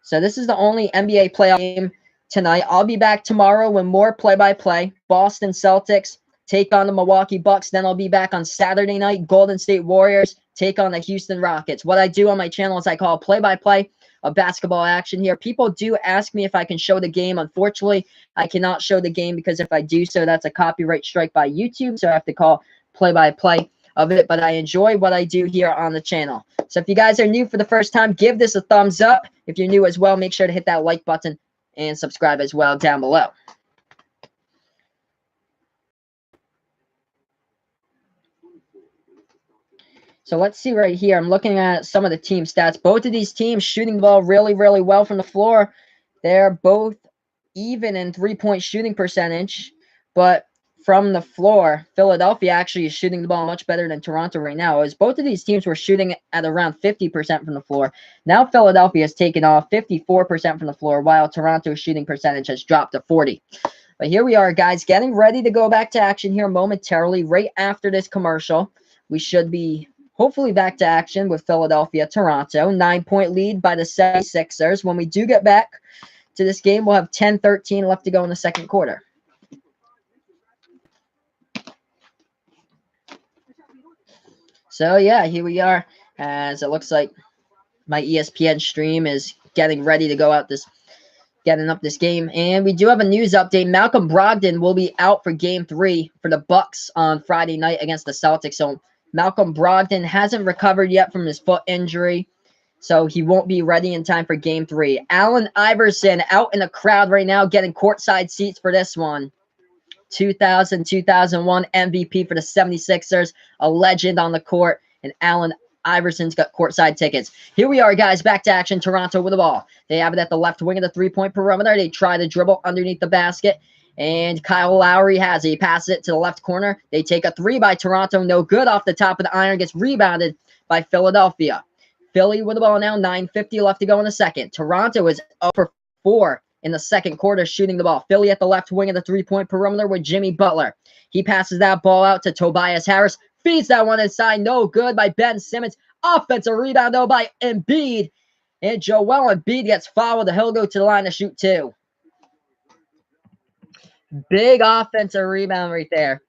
So this is the only NBA playoff game tonight. I'll be back tomorrow with more play-by-play. Boston Celtics take on the Milwaukee Bucks. Then I'll be back on Saturday night. Golden State Warriors take on the Houston Rockets. What I do on my channel is I call play-by-play of basketball action here. People do ask me if I can show the game. Unfortunately, I cannot show the game because if I do so, that's a copyright strike by YouTube. So I have to call play-by-play of it. But I enjoy what I do here on the channel. So if you guys are new for the first time, give this a thumbs up. If you're new as well, make sure to hit that like button and subscribe as well down below. So let's see right here. I'm looking at some of the team stats. Both of these teams shooting the ball really, really well from the floor. They're both even in three-point shooting percentage. But from the floor, Philadelphia actually is shooting the ball much better than Toronto right now. As both of these teams were shooting at around 50% from the floor. Now Philadelphia has taken off 54% from the floor, while Toronto's shooting percentage has dropped to 40%. But here we are, guys, getting ready to go back to action here momentarily. Right after this commercial, we should be hopefully back to action with Philadelphia, Toronto. 9-point lead by the 76ers. When we do get back to this game, we'll have 10-13 left to go in the second quarter. So, yeah, here we are, as it looks like my ESPN stream is getting ready to go out this getting up this game. And we do have a news update. Malcolm Brogdon will be out for game 3 for the Bucks on Friday night against the Celtics. So Malcolm Brogdon hasn't recovered yet from his foot injury, so he won't be ready in time for game 3. Allen Iverson out in the crowd right now getting courtside seats for this one. 2000-2001 MVP for the 76ers, a legend on the court, and Allen Iverson's got courtside tickets. Here we are, guys, back to action. Toronto with the ball. They have it at the left wing of the three-point perimeter. They try to dribble underneath the basket, and Kyle Lowry has it. He passes it to the left corner. They take a three by Toronto. No good off the top of the iron. Gets rebounded by Philadelphia. Philly with the ball now. 9:50 left to go in the second. Toronto is 0 for 4 in the second quarter shooting the ball. Philly at the left wing of the three-point perimeter with Jimmy Butler. He passes that ball out to Tobias Harris. Feeds that one inside. No good by Ben Simmons. Offensive rebound, though, by Embiid. And Joel Embiid gets fouled. He'll go to the line to shoot 2. Big offensive rebound right there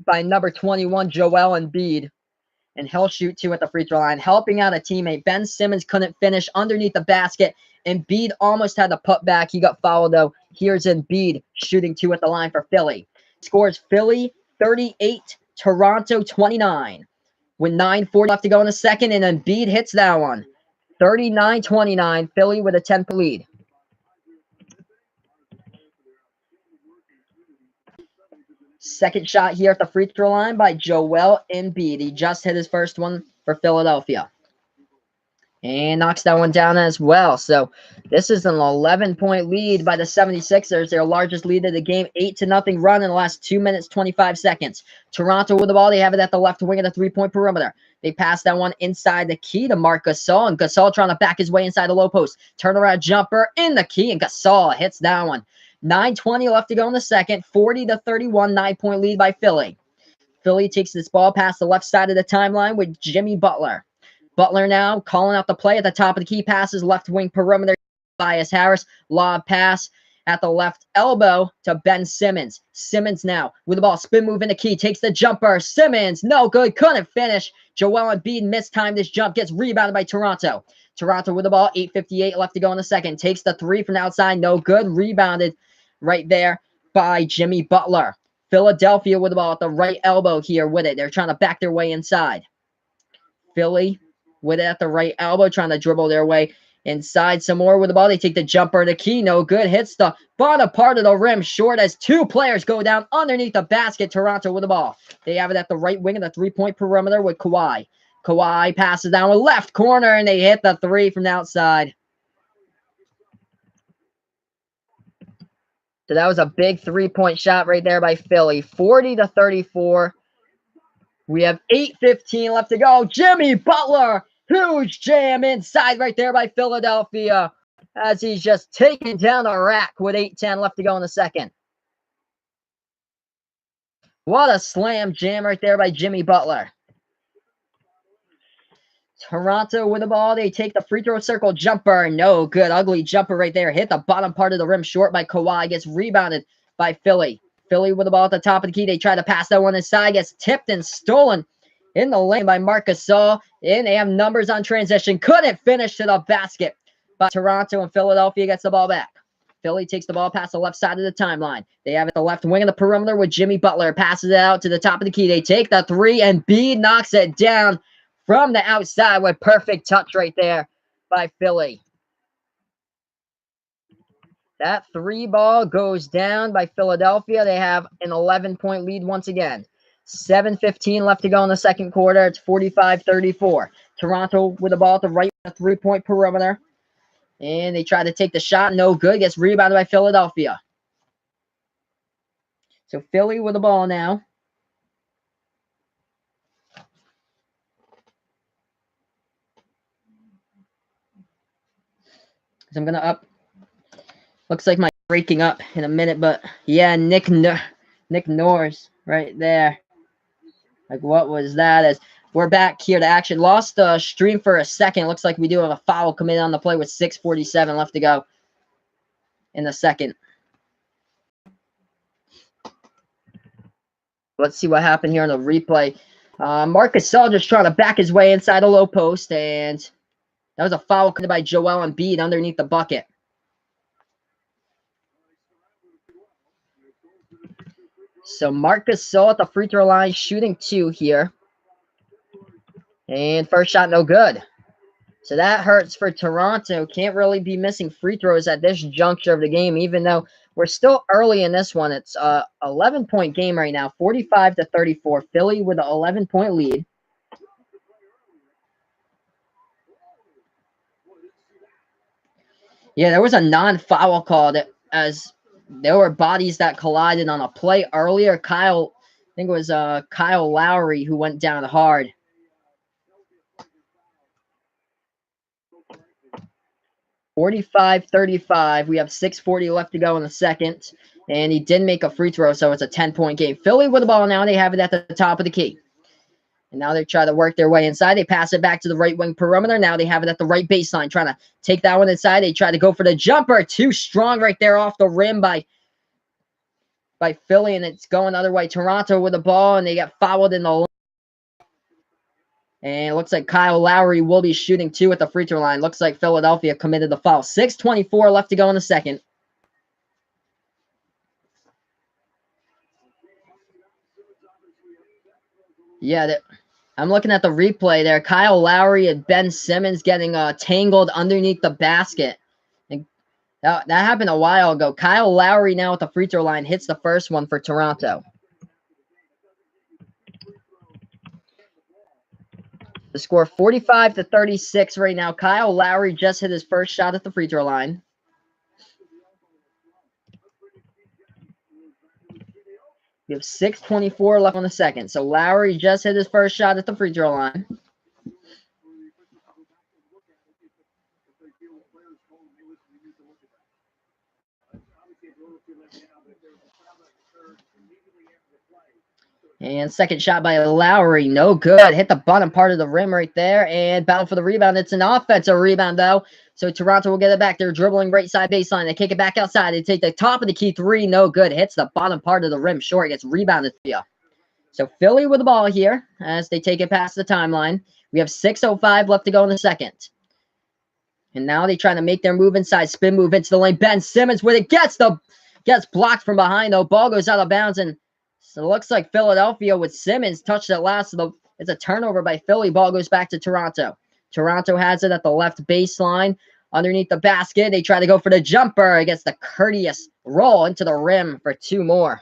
by number 21, Joel Embiid. And he'll shoot 2 at the free throw line, helping out a teammate. Ben Simmons couldn't finish underneath the basket. Embiid almost had to put back. He got fouled, though. Here's Embiid shooting 2 at the line for Philly. Scores Philly 38, Toronto 29. With 9:40 left to go in the second, and Embiid hits that one. 39-29, Philly with a 10-point lead. Second shot here at the free throw line by Joel Embiid. He just hit his first one for Philadelphia. And knocks that one down as well. So this is an 11-point lead by the 76ers, their largest lead of the game. 8-0 run in the last 2 minutes, 25 seconds. Toronto with the ball. They have it at the left wing of the three-point perimeter. They pass that one inside the key to Marc Gasol. And Gasol trying to back his way inside the low post. Turnaround jumper in the key. And Gasol hits that one. 9:20 left to go in the second. 40-31, 9-point lead by Philly. Philly takes this ball past the left side of the timeline with Jimmy Butler. Butler now calling out the play at the top of the key. Passes left wing perimeter. Tobias Harris. Lob pass at the left elbow to Ben Simmons. Simmons now with the ball. Spin move in the key. Takes the jumper. Simmons, no good. Couldn't finish. Joel Embiid mistimed this jump. Gets rebounded by Toronto. Toronto with the ball. 8:58 left to go in the second. Takes the three from the outside. No good. Rebounded right there by Jimmy Butler. Philadelphia with the ball at the right elbow here with it. They're trying to back their way inside. Philly with it at the right elbow, trying to dribble their way inside some more with the ball. They take the jumper to key. No good. Hits the bottom part of the rim short as 2 players go down underneath the basket. Toronto with the ball. They have it at the right wing of the three-point perimeter with Kawhi. Kawhi passes down with left corner, and they hit the 3 from the outside. So that was a big 3-point shot right there by Philly. 40-34. We have 8:15 left to go. Jimmy Butler, huge jam inside right there by Philadelphia as he's just taking down the rack with 8:10 left to go in the second. What a slam jam right there by Jimmy Butler. Toronto with the ball. They take the free throw circle jumper. No good. Ugly jumper right there. Hit the bottom part of the rim short by Kawhi. Gets rebounded by Philly. Philly with the ball at the top of the key. They try to pass that one inside. Gets tipped and stolen in the lane by Marc Gasol. And they have numbers on transition. Couldn't finish to the basket. But Toronto and Philadelphia gets the ball back. Philly takes the ball past the left side of the timeline. They have it the left wing of the perimeter with Jimmy Butler. Passes it out to the top of the key. They take the three, and Embiid knocks it down from the outside with perfect touch right there by Philly. That 3 ball goes down by Philadelphia. They have an 11-point lead once again. 7:15 left to go in the second quarter. It's 45-34. Toronto with the ball at the right 3-point perimeter. And they try to take the shot. No good. Gets rebounded by Philadelphia. So Philly with the ball now. So I'm going to up. Looks like my breaking up in a minute, but yeah, Nick Norris right there. Like, what was that? As we're back here to action. Lost the stream for a second. Looks like we do have a foul committed on the play with 6:47 left to go in the second. Let's see what happened here on the replay. Marc Gasol just trying to back his way inside the low post, and that was a foul committed by Joel Embiid underneath the bucket. So Marcus Gasol at the free throw line shooting 2 here. And first shot no good. So that hurts for Toronto. Can't really be missing free throws at this juncture of the game, even though we're still early in this one. It's a 11-point game right now, 45-34. Philly with an 11-point lead. Yeah, there was a non-foul call as there were bodies that collided on a play earlier. I think it was Kyle Lowry who went down hard. (45-35). We have 6:40 left to go in the second, and he did make a free throw, so it's a 10-point game. Philly with the ball now. They have it at the top of the key. And now they try to work their way inside. They pass it back to the right wing perimeter. Now they have it at the right baseline, trying to take that one inside. They try to go for the jumper. Too strong right there off the rim by Philly, and it's going the other way. Toronto with the ball, and they get fouled in the line. And it looks like Kyle Lowry will be shooting 2 at the free throw line. Looks like Philadelphia committed the foul. 6:24 left to go in the second. Yeah, I'm looking at the replay there. Kyle Lowry and Ben Simmons getting tangled underneath the basket. And that happened a while ago. Kyle Lowry now at the free throw line hits the first one for Toronto. The score 45-36 right now. Kyle Lowry just hit his first shot at the free throw line. We have 6:24 left on the second. So Lowry just hit his first shot at the free throw line. And second shot by Lowry, no good. Hit the bottom part of the rim right there and battle for the rebound. It's an offensive rebound, though. So Toronto will get it back. They're dribbling right side baseline. They kick it back outside. They take the top of the key 3, no good. Hits the bottom part of the rim short. Gets rebounded. So Philly with the ball here as they take it past the timeline. We have 6:05 left to go in the second. And now they try to make their move inside. Spin move into the lane. Ben Simmons with it. Gets blocked from behind, though. Ball goes out of bounds, and so it looks like Philadelphia with Simmons touched it last. It's a turnover by Philly. Ball goes back to Toronto. Toronto has it at the left baseline underneath the basket. They try to go for the jumper. It gets the courteous roll into the rim for 2 more.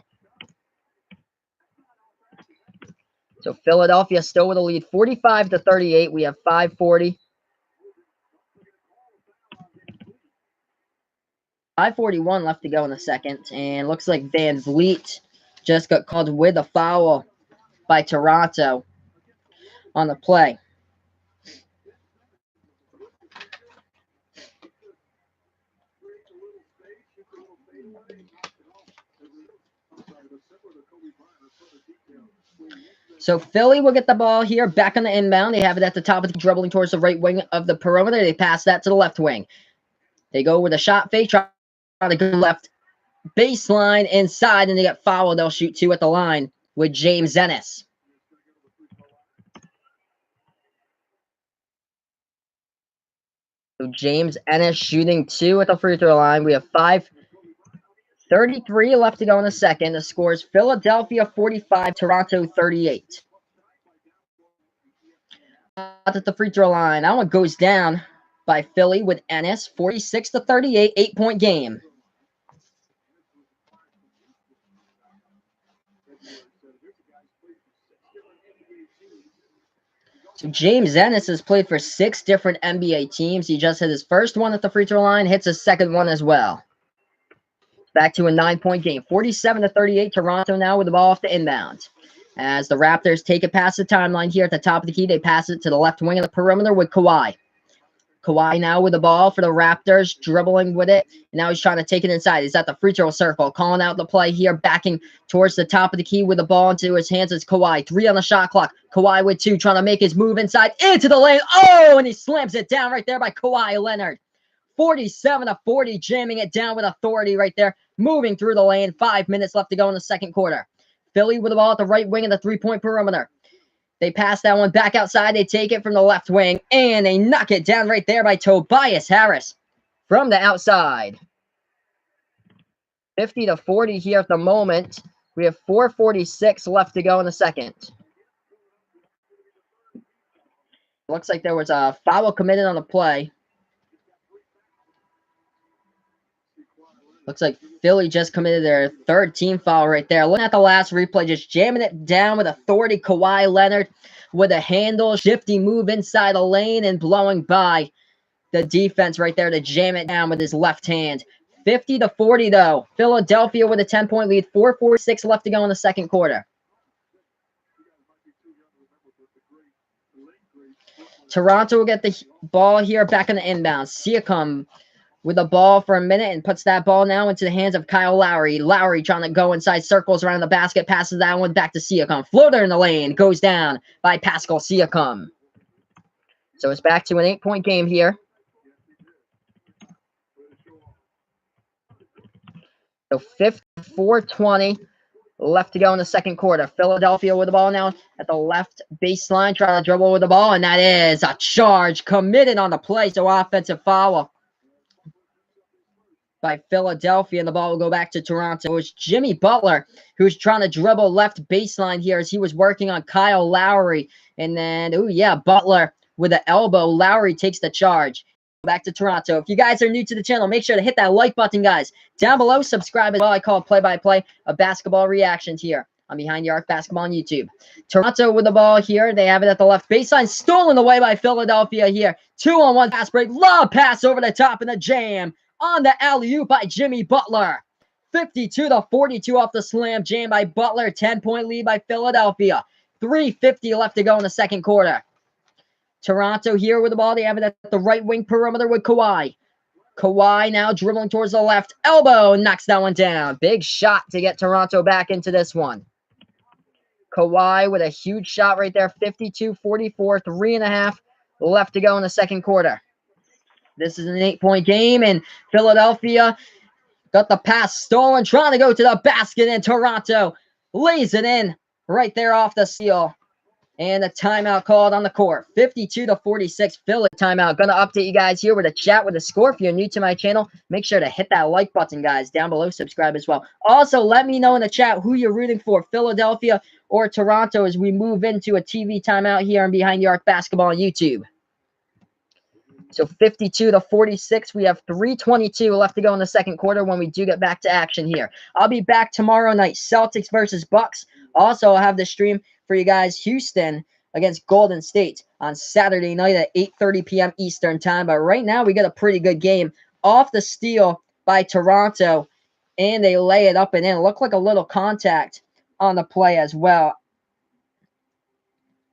So Philadelphia still with a lead, 45-38. We have 5:40. 5:41 left to go in the second. And looks like Van Vliet just got called with a foul by Toronto on the play. So Philly will get the ball here back on the inbound. They have it at the top of the dribbling towards the right wing of the perimeter. They pass that to the left wing. They go with a shot fake, try to go left baseline inside, and they get fouled. They'll shoot 2 at the line with James Ennis. So James Ennis shooting 2 at the free throw line. We have 5:33 left to go in the second. The score is Philadelphia 45, Toronto 38. At the free throw line, that one goes down by Philly with Ennis, 46-38, 8-point game. So James Ennis has played for 6 different NBA teams. He just hit his first one at the free throw line, hits his second one as well. Back to a 9-point game. 47-38, Toronto now with the ball off the inbound. As the Raptors take it past the timeline here at the top of the key, they pass it to the left wing of the perimeter with Kawhi. Kawhi now with the ball for the Raptors, dribbling with it. And now he's trying to take it inside. He's at the free throw circle, calling out the play here, backing towards the top of the key with the ball into his hands. It's Kawhi. 3 on the shot clock. Kawhi with 2, trying to make his move inside into the lane. Oh, and he slams it down right there by Kawhi Leonard. 47-40, jamming it down with authority right there, moving through the lane. 5 minutes left to go in the second quarter. Philly with the ball at the right wing of the 3-point perimeter. They pass that one back outside. They take it from the left wing, and they knock it down right there by Tobias Harris from the outside. 50-40 here at the moment. We have 4:46 left to go in the second. Looks like there was a foul committed on the play. Looks like Philly just committed their third team foul right there. Looking at the last replay, just jamming it down with authority. Kawhi Leonard with a handle, shifty move inside the lane and blowing by the defense right there to jam it down with his left hand. 50-40 though. Philadelphia with a 10-point lead. 4:46 left to go in the second quarter. Toronto will get the ball here back in the inbound. Siakam with the ball for a minute and puts that ball now into the hands of Kyle Lowry. Lowry trying to go inside circles around the basket, passes that one back to Siakam. Floater in the lane, goes down by Pascal Siakam. So it's back to an 8-point game here. So 54-20 left to go in the second quarter. Philadelphia with the ball now at the left baseline, trying to dribble with the ball, and that is a charge committed on the play. So offensive foul by Philadelphia, and the ball will go back to Toronto. It was Jimmy Butler who's trying to dribble left baseline here as he was working on Kyle Lowry. And then, oh yeah, Butler with the elbow. Lowry takes the charge. Back to Toronto. If you guys are new to the channel, make sure to hit that like button, guys. Down below, subscribe as well. I call play-by-play of basketball reactions here on Behind the Arc Basketball on YouTube. Toronto with the ball here. They have it at the left baseline. Stolen away by Philadelphia here. 2-on-1 fast break. Lob pass over the top and a jam on the alley-oop by Jimmy Butler. 52-42 off the slam jam by Butler. 10-point lead by Philadelphia. 3:50 left to go in the second quarter. Toronto here with the ball. They have it at the right wing perimeter with Kawhi. Kawhi now dribbling towards the left. Elbow knocks that one down. Big shot to get Toronto back into this one. Kawhi with a huge shot right there. 52-44. 3.5 left to go in the second quarter. This is an 8-point game, and Philadelphia got the pass stolen, trying to go to the basket, and Toronto lays it in right there off the steal. And a timeout called on the court. 52-46, Philly timeout. Gonna update you guys here with a chat with a score. If you're new to my channel, make sure to hit that like button, guys. Down below, subscribe as well. Also, let me know in the chat who you're rooting for, Philadelphia or Toronto, as we move into a TV timeout here on Behind the Arc Basketball on YouTube. So 52-46, we have 3:22 left to go in the second quarter when we do get back to action here. I'll be back tomorrow night, Celtics versus Bucks. Also, I'll have the stream for you guys, Houston against Golden State on Saturday night at 8:30 p.m. Eastern time. But right now, we got a pretty good game off the steal by Toronto, and they lay it up and in. It looked like a little contact on the play as well,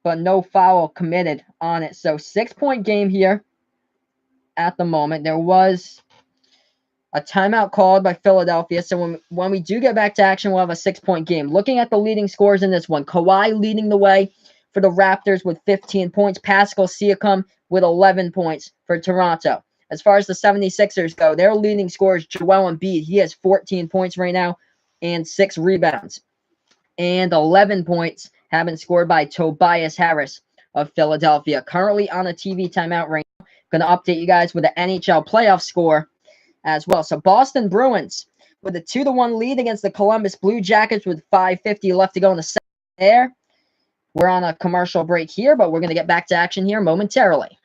but no foul committed on it. So 6-point game here at the moment. There was a timeout called by Philadelphia. So when we do get back to action, we'll have a 6-point game. Looking at the leading scores in this one, Kawhi leading the way for the Raptors with 15 points. Pascal Siakam with 11 points for Toronto. As far as the 76ers go, their leading scorer is Joel Embiid. He has 14 points right now and 6 rebounds. And 11 points have been scored by Tobias Harris of Philadelphia. Currently on a TV timeout right now. Going to update you guys with the NHL playoff score as well. So Boston Bruins with a 2-1 lead against the Columbus Blue Jackets with 5:50 left to go in the second there. We're on a commercial break here, but we're going to get back to action here momentarily.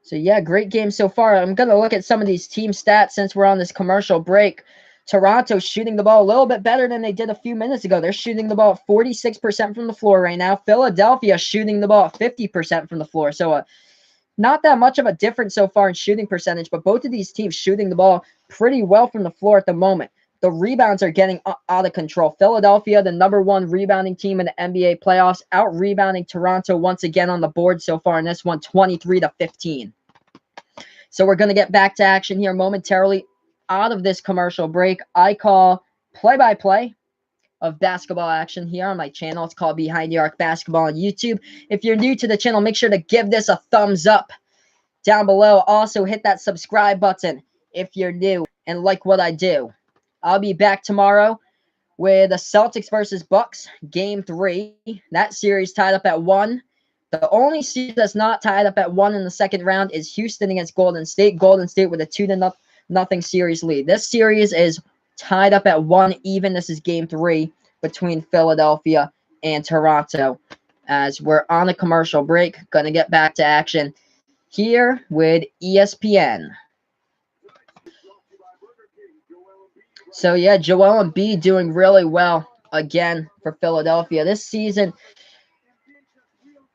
So yeah, great game so far. I'm going to look at some of these team stats since we're on this commercial break. Toronto shooting the ball a little bit better than they did a few minutes ago. They're shooting the ball at 46% from the floor right now. Philadelphia shooting the ball at 50% from the floor. So not that much of a difference so far in shooting percentage, but both of these teams shooting the ball pretty well from the floor at the moment. The rebounds are getting out of control. Philadelphia, the #1 rebounding team in the NBA playoffs, out-rebounding Toronto once again on the board so far in this one, 23-15. So we're going to get back to action here momentarily. Out of this commercial break, I call play-by-play of basketball action here on my channel. It's called Behind the Arc Basketball on YouTube. If you're new to the channel, make sure to give this a thumbs up down below. Also, hit that subscribe button if you're new and like what I do. I'll be back tomorrow with the Celtics versus Bucks, Game 3. That series tied up at 1. The only series that's not tied up at 1 in the second round is Houston against Golden State. Golden State with a 2-0 series lead. This series is tied up at 1 even. This is game 3 between Philadelphia and Toronto. As we're on a commercial break, gonna get back to action here with ESPN. So yeah, Joel Embiid doing really well again for Philadelphia this season.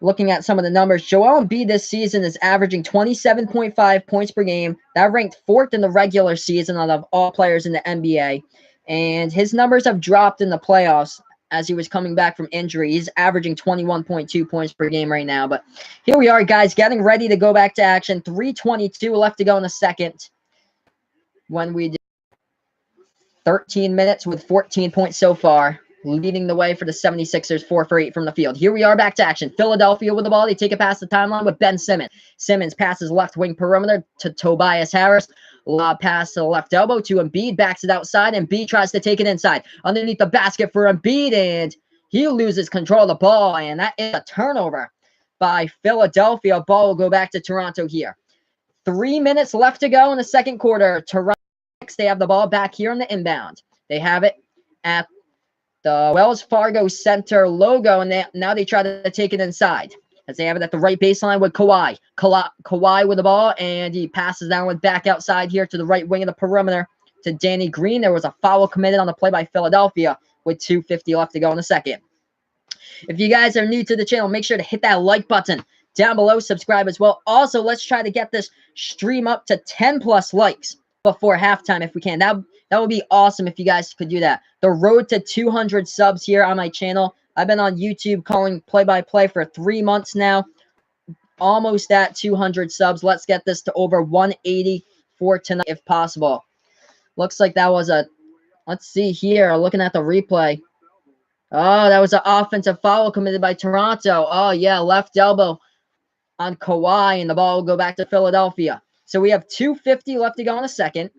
Looking at some of the numbers, Joel Embiid this season is averaging 27.5 points per game. That ranked 4th in the regular season out of all players in the NBA. And his numbers have dropped in the playoffs as he was coming back from injury. He's averaging 21.2 points per game right now. But here we are, guys, getting ready to go back to action. 3:22 left to go in the second. When we did 13 minutes with 14 points so far, leading the way for the 76ers, 4 for 8 from the field. Here we are back to action. Philadelphia with the ball. They take it past the timeline with Ben Simmons. Simmons passes left wing perimeter to Tobias Harris. Lob pass to the left elbow to Embiid. Backs it outside. Embiid tries to take it inside. Underneath the basket for Embiid, and he loses control of the ball, and that is a turnover by Philadelphia. Ball will go back to Toronto here. 3 minutes left to go in the second quarter. Toronto, they have the ball back here on the inbound. They have it at the Wells Fargo Center logo, and now they try to take it inside. As they have it at the right baseline with Kawhi. Kawhi with the ball, and he passes down with back outside here to the right wing of the perimeter to Danny Green. There was a foul committed on the play by Philadelphia with 2:50 left to go in the second. If you guys are new to the channel, make sure to hit that like button down below. Subscribe as well. Also, let's try to get this stream up to 10+ likes before halftime if we can. That would be awesome if you guys could do that. The road to 200 subs here on my channel. I've been on YouTube calling play-by-play for 3 months now. Almost at 200 subs. Let's get this to over 180 for tonight if possible. Looks like that was a, let's see here, looking at the replay. Oh, that was an offensive foul committed by Toronto. Oh, yeah, left elbow on Kawhi, and the ball will go back to Philadelphia. So we have 2:50 left to go in the second.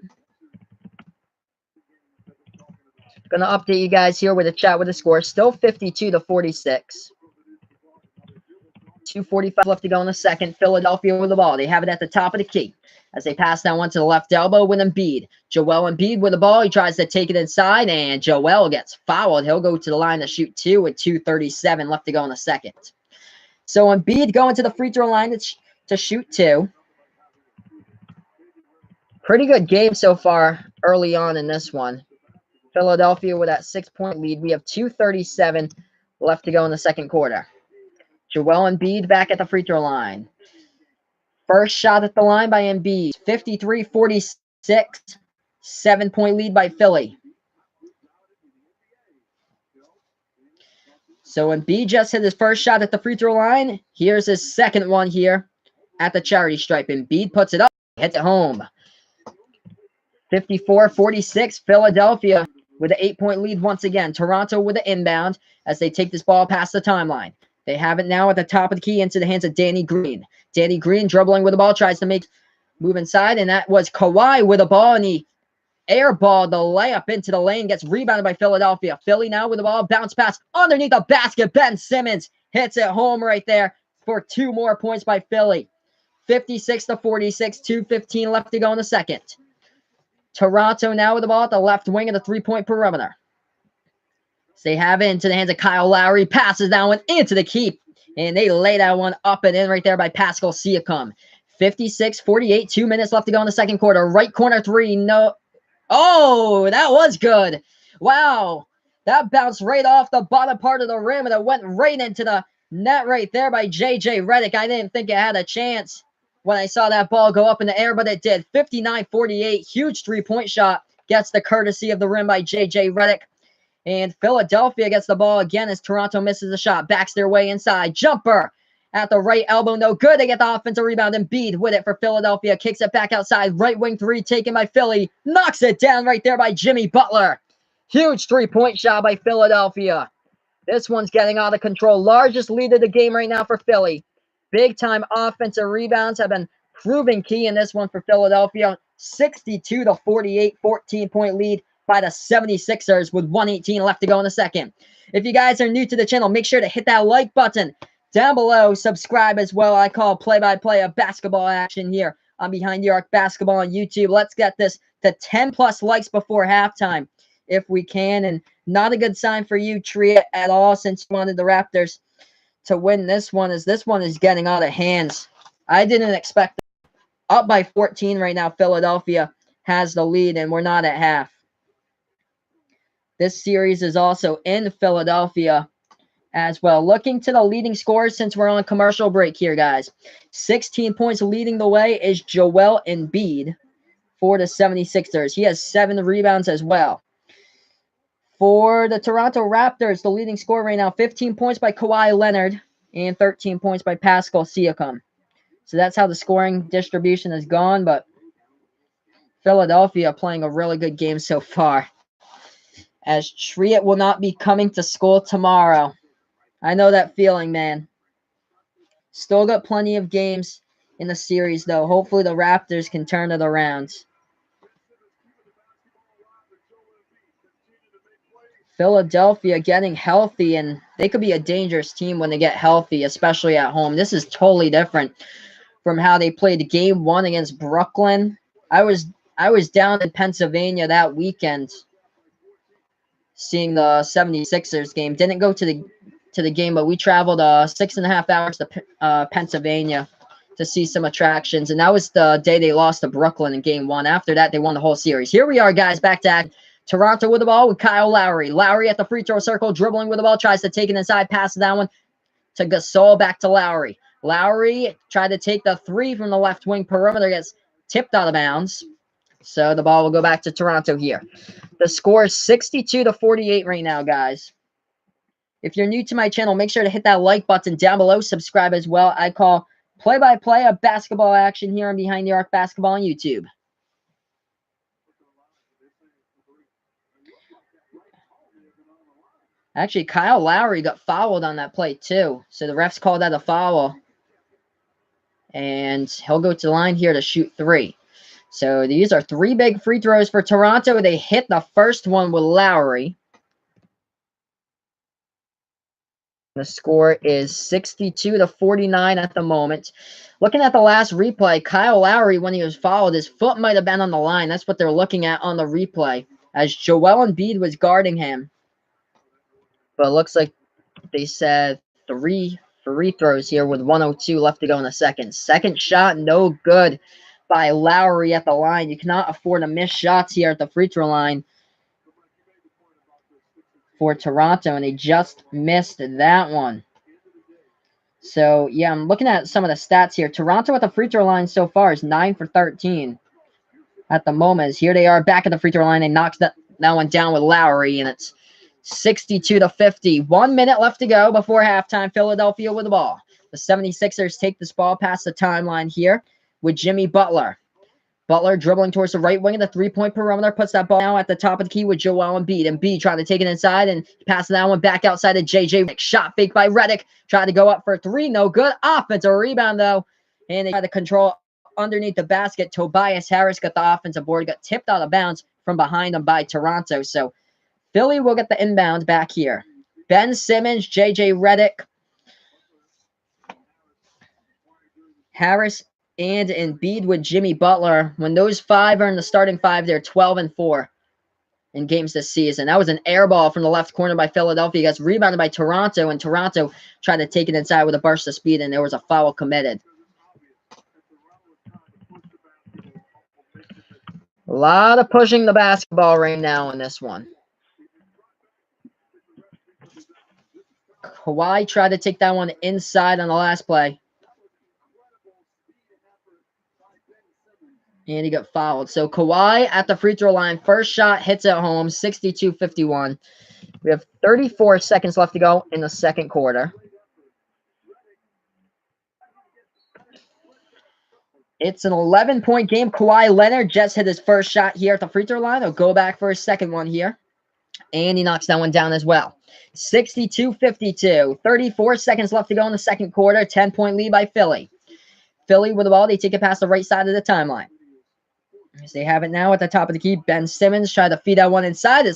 Gonna update you guys here with a chat with the score. Still 52-46. 2:45 left to go in the second. Philadelphia with the ball. They have it at the top of the key as they pass that one to the left elbow with Embiid. Joel Embiid with the ball. He tries to take it inside, and Joel gets fouled. He'll go to the line to shoot 2 with 2:37 left to go in the second. So Embiid going to the free throw line to shoot 2. Pretty good game so far early on in this one. Philadelphia with that 6-point lead. We have 2:37 left to go in the second quarter. Joel Embiid back at the free throw line. First shot at the line by Embiid. 53-46. 7-point lead by Philly. So Embiid just hit his first shot at the free throw line. Here's his second one here at the charity stripe. Embiid puts it up. Hits it home. 54-46. Philadelphia with an 8-point lead once again. Toronto with the inbound as they take this ball past the timeline. They have it now at the top of the key into the hands of Danny Green. Danny Green dribbling with the ball, tries to move inside, and that was Kawhi with the ball, and he airballed the layup into the lane, gets rebounded by Philadelphia. Philly now with the ball, bounce pass underneath the basket. Ben Simmons hits it home right there for 2 more points by Philly. 56-46, 2:15 left to go in the second. Toronto now with the ball at the left wing of the 3-point perimeter. So they have it into the hands of Kyle Lowry. Passes that one into the keep. And they lay that one up and in right there by Pascal Siakam. 56-48. 2 minutes left to go in the second quarter. Right corner 3. No. Oh, that was good. Wow. That bounced right off the bottom part of the rim, and it went right into the net right there by J.J. Redick. I didn't think it had a chance when I saw that ball go up in the air, but it did. 59-48. Huge 3-point shot. Gets the courtesy of the rim by J.J. Redick. And Philadelphia gets the ball again as Toronto misses the shot. Backs their way inside. Jumper at the right elbow. No good. They get the offensive rebound. Embiid with it for Philadelphia. Kicks it back outside. Right wing 3 taken by Philly. Knocks it down right there by Jimmy Butler. Huge 3-point shot by Philadelphia. This one's getting out of control. Largest lead of the game right now for Philly. Big-time offensive rebounds have been proving key in this one for Philadelphia. 62-48, 14-point lead by the 76ers with 1:18 left to go in the second. If you guys are new to the channel, make sure to hit that like button down below. Subscribe as well. I call play-by-play of basketball action here on Behind the Arc Basketball on YouTube. Let's get this to 10+ likes before halftime if we can. And not a good sign for you, Tria, at all, since you wanted the Raptors to win this one, as this one is getting out of hands. I didn't expect it. Up by 14 right now. Philadelphia has the lead, and we're not at half. This series is also in Philadelphia as well. Looking to the leading scorers since we're on commercial break here, guys. 16 points leading the way is Joel Embiid for the 76ers. He has 7 rebounds as well. For the Toronto Raptors, the leading scorer right now, 15 points by Kawhi Leonard and 13 points by Pascal Siakam. So that's how the scoring distribution has gone, but Philadelphia playing a really good game so far, as Triet will not be coming to school tomorrow. I know that feeling, man. Still got plenty of games in the series, though. Hopefully the Raptors can turn it around. Philadelphia getting healthy, and they could be a dangerous team when they get healthy, especially at home. This is totally different from how they played game 1 against Brooklyn. I was down in Pennsylvania that weekend seeing the 76ers game. Didn't go to the game, but we traveled 6.5 hours to Pennsylvania to see some attractions, and that was the day they lost to Brooklyn in game 1. After that, they won the whole series. Here we are, guys, back to Toronto with the ball with Kyle Lowry. Lowry at the free throw circle, dribbling with the ball, tries to take it inside, passes that one to Gasol, back to Lowry. Lowry tried to take the 3 from the left wing perimeter, gets tipped out of bounds. So the ball will go back to Toronto here. The score is 62-48 right now, guys. If you're new to my channel, make sure to hit that like button down below. Subscribe as well. I call play-by-play of basketball action here on Behind the Arc Basketball on YouTube. Actually, Kyle Lowry got fouled on that play too. So the refs called that a foul. And he'll go to the line here to shoot 3. So these are 3 big free throws for Toronto. They hit the first one with Lowry. The score is 62-49 at the moment. Looking at the last replay, Kyle Lowry, when he was fouled, his foot might have been on the line. That's what they're looking at on the replay, as Joel Embiid was guarding him. But it looks like they said 3 free throws here with 1:02 left to go in the second. Second shot, no good by Lowry at the line. You cannot afford to miss shots here at the free throw line for Toronto, and they just missed that one. So, yeah, I'm looking at some of the stats here. Toronto at the free throw line so far is 9 for 13 at the moment. Here they are back at the free throw line. They knocked that one down with Lowry, and it's 62-50. 1 minute left to go before halftime. Philadelphia with the ball. The 76ers take this ball past the timeline here with Jimmy Butler. Butler dribbling towards the right wing of the three-point perimeter, puts that ball now at the top of the key with Joel Embiid. Embiid trying to take it inside and pass that one back outside to JJ. Shot fake by Redick. Tried to go up for 3. No good. Offensive rebound, though. And they try to control underneath the basket. Tobias Harris got the offensive board. Got tipped out of bounds from behind him by Toronto. So Philly will get the inbound back here. Ben Simmons, JJ Redick, Harris, and Embiid with Jimmy Butler. When those 5 are in the starting 5, they're 12-4 in games this season. That was an air ball from the left corner by Philadelphia. It gets rebounded by Toronto, and Toronto tried to take it inside with a burst of speed, and there was a foul committed. A lot of pushing the basketball right now in this one. Kawhi tried to take that one inside on the last play. And he got fouled. So Kawhi at the free throw line. First shot hits at home, 62-51. We have 34 seconds left to go in the second quarter. It's an 11-point game. Kawhi Leonard just hit his first shot here at the free throw line. He'll go back for his second one here. And he knocks that one down as well. 62-52. 34 seconds left to go in the second quarter. 10-point lead by Philly. Philly with the ball. They take it past the right side of the timeline. As they have it now at the top of the key. Ben Simmons tried to feed that one inside.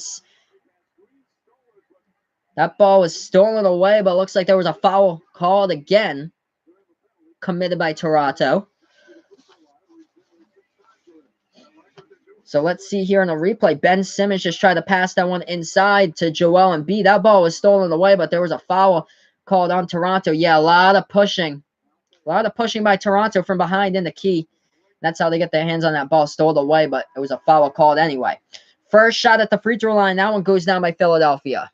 That ball was stolen away, but looks like there was a foul called again, committed by Toronto. So let's see here in the replay. Ben Simmons just tried to pass that one inside to Joel Embiid. That ball was stolen away, but there was a foul called on Toronto. Yeah, a lot of pushing. A lot of pushing by Toronto from behind in the key. That's how they get their hands on that ball, stole away, but it was a foul called anyway. First shot at the free throw line. That one goes down by Philadelphia.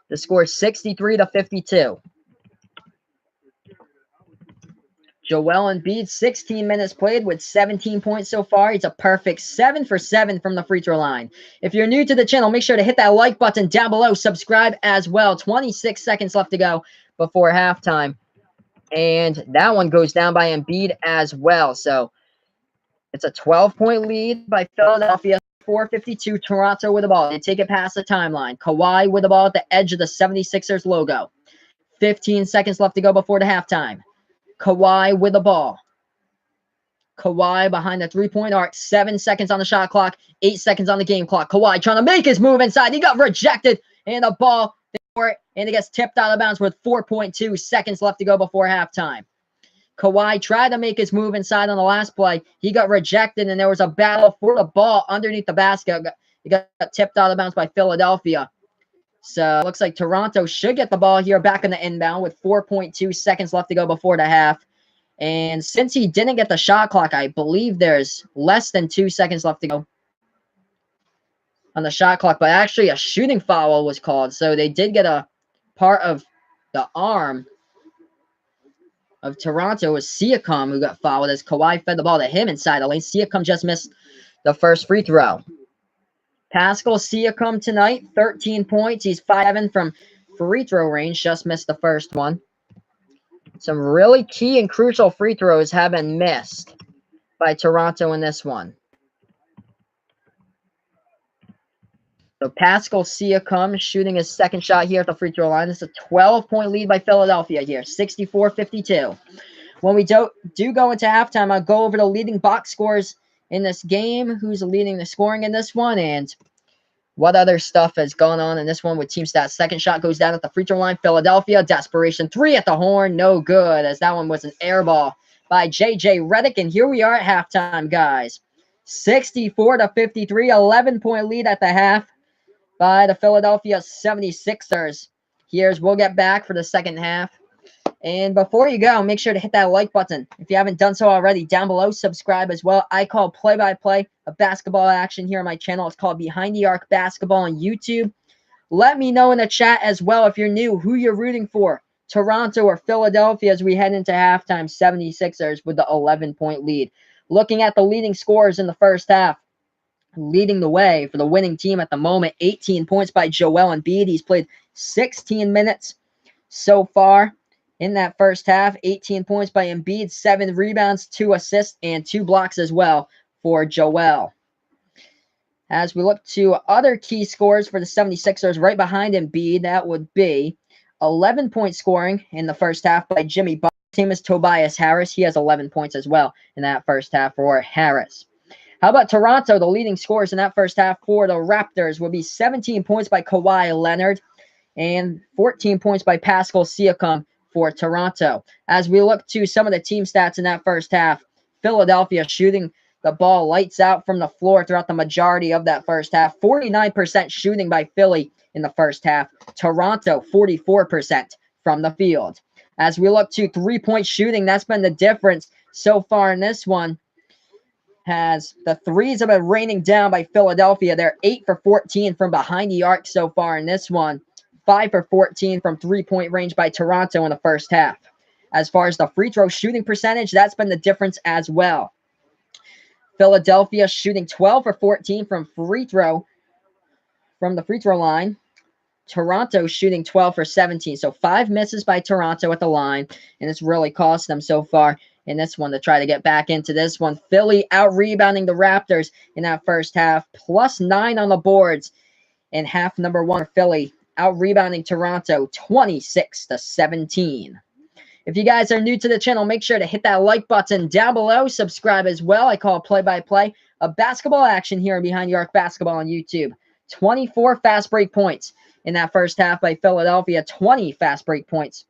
The score is 63-52. Joel Embiid, 16 minutes played with 17 points so far. He's a perfect 7 for 7 from the free throw line. If you're new to the channel, make sure to hit that like button down below. Subscribe as well. 26 seconds left to go before halftime. And that one goes down by Embiid as well. So it's a 12-point lead by Philadelphia. 4:52, Toronto with the ball. They take it past the timeline. Kawhi with the ball at the edge of the 76ers logo. 15 seconds left to go before the halftime. Kawhi with the ball. Kawhi behind the three-point arc. 7 seconds on the shot clock. 8 seconds on the game clock. Kawhi trying to make his move inside. He got rejected. And the ball, and it gets tipped out of bounds with 4.2 seconds left to go before halftime. Kawhi tried to make his move inside on the last play. He got rejected, and there was a battle for the ball underneath the basket. It got tipped out of bounds by Philadelphia. So it looks like Toronto should get the ball here back in the inbound with 4.2 seconds left to go before the half. And since he didn't get the shot clock, I believe there's less than 2 seconds left to go on the shot clock. But actually a shooting foul was called. So they did get a part of the arm of Toronto. Was Siakam who got fouled as Kawhi fed the ball to him inside the lane. Siakam just missed the first free throw. Pascal Siakam tonight, 13 points. He's 5-7 from free throw range. Just missed the first one. Some really key and crucial free throws have been missed by Toronto in this one. So Pascal Siakam shooting his second shot here at the free throw line. This is a 12-point lead by Philadelphia here, 64-52. When we do go into halftime, I'll go over the leading box scores in this game, who's leading the scoring in this one, and what other stuff has gone on in this one with team stats. Second shot goes down at the free throw line. Philadelphia, desperation three at the horn, no good, as that one was an air ball by J.J. Redick. And here we are at halftime, guys. 64-53, 11-point lead at the half by the Philadelphia 76ers. We'll get back for the second half. And before you go, make sure to hit that like button. If you haven't done so already, down below, subscribe as well. I call play-by-play of basketball action here on my channel. It's called Behind the Arc Basketball on YouTube. Let me know in the chat as well if you're new, who you're rooting for, Toronto or Philadelphia, as we head into halftime. 76ers with the 11-point lead. Looking at the leading scorers in the first half, leading the way for the winning team at the moment, 18 points by Joel Embiid. He's played 16 minutes so far. In that first half, 18 points by Embiid, 7 rebounds, 2 assists, and 2 blocks as well for Joel. As we look to other key scores for the 76ers, right behind Embiid, that would be 11-point scoring in the first half by Jimmy Butler. Team is Tobias Harris. He has 11 points as well in that first half for Harris. How about Toronto? The leading scorers in that first half for the Raptors would be 17 points by Kawhi Leonard and 14 points by Pascal Siakam for Toronto. As we look to some of the team stats in that first half, Philadelphia shooting the ball lights out from the floor throughout the majority of that first half. 49% shooting by Philly in the first half. Toronto, 44% from the field. As we look to three-point shooting, that's been the difference so far in this one. Has the threes have been raining down by Philadelphia. They're 8 for 14 from behind the arc so far in this one. 5 for 14 from three-point range by Toronto in the first half. As far as the free throw shooting percentage, that's been the difference as well. Philadelphia shooting 12 for 14 from the free throw line. Toronto shooting 12 for 17. So 5 misses by Toronto at the line, and it's really cost them so far in this one to try to get back into this one. Philly out-rebounding the Raptors in that first half, plus 9 on the boards in half number 1 for Philly. Out-rebounding Toronto 26-17. If you guys are new to the channel, make sure to hit that like button down below. Subscribe as well. I call play-by-play of basketball action here on Behind the Arc Basketball on YouTube. 24 fast break points in that first half by Philadelphia. 20 fast break points.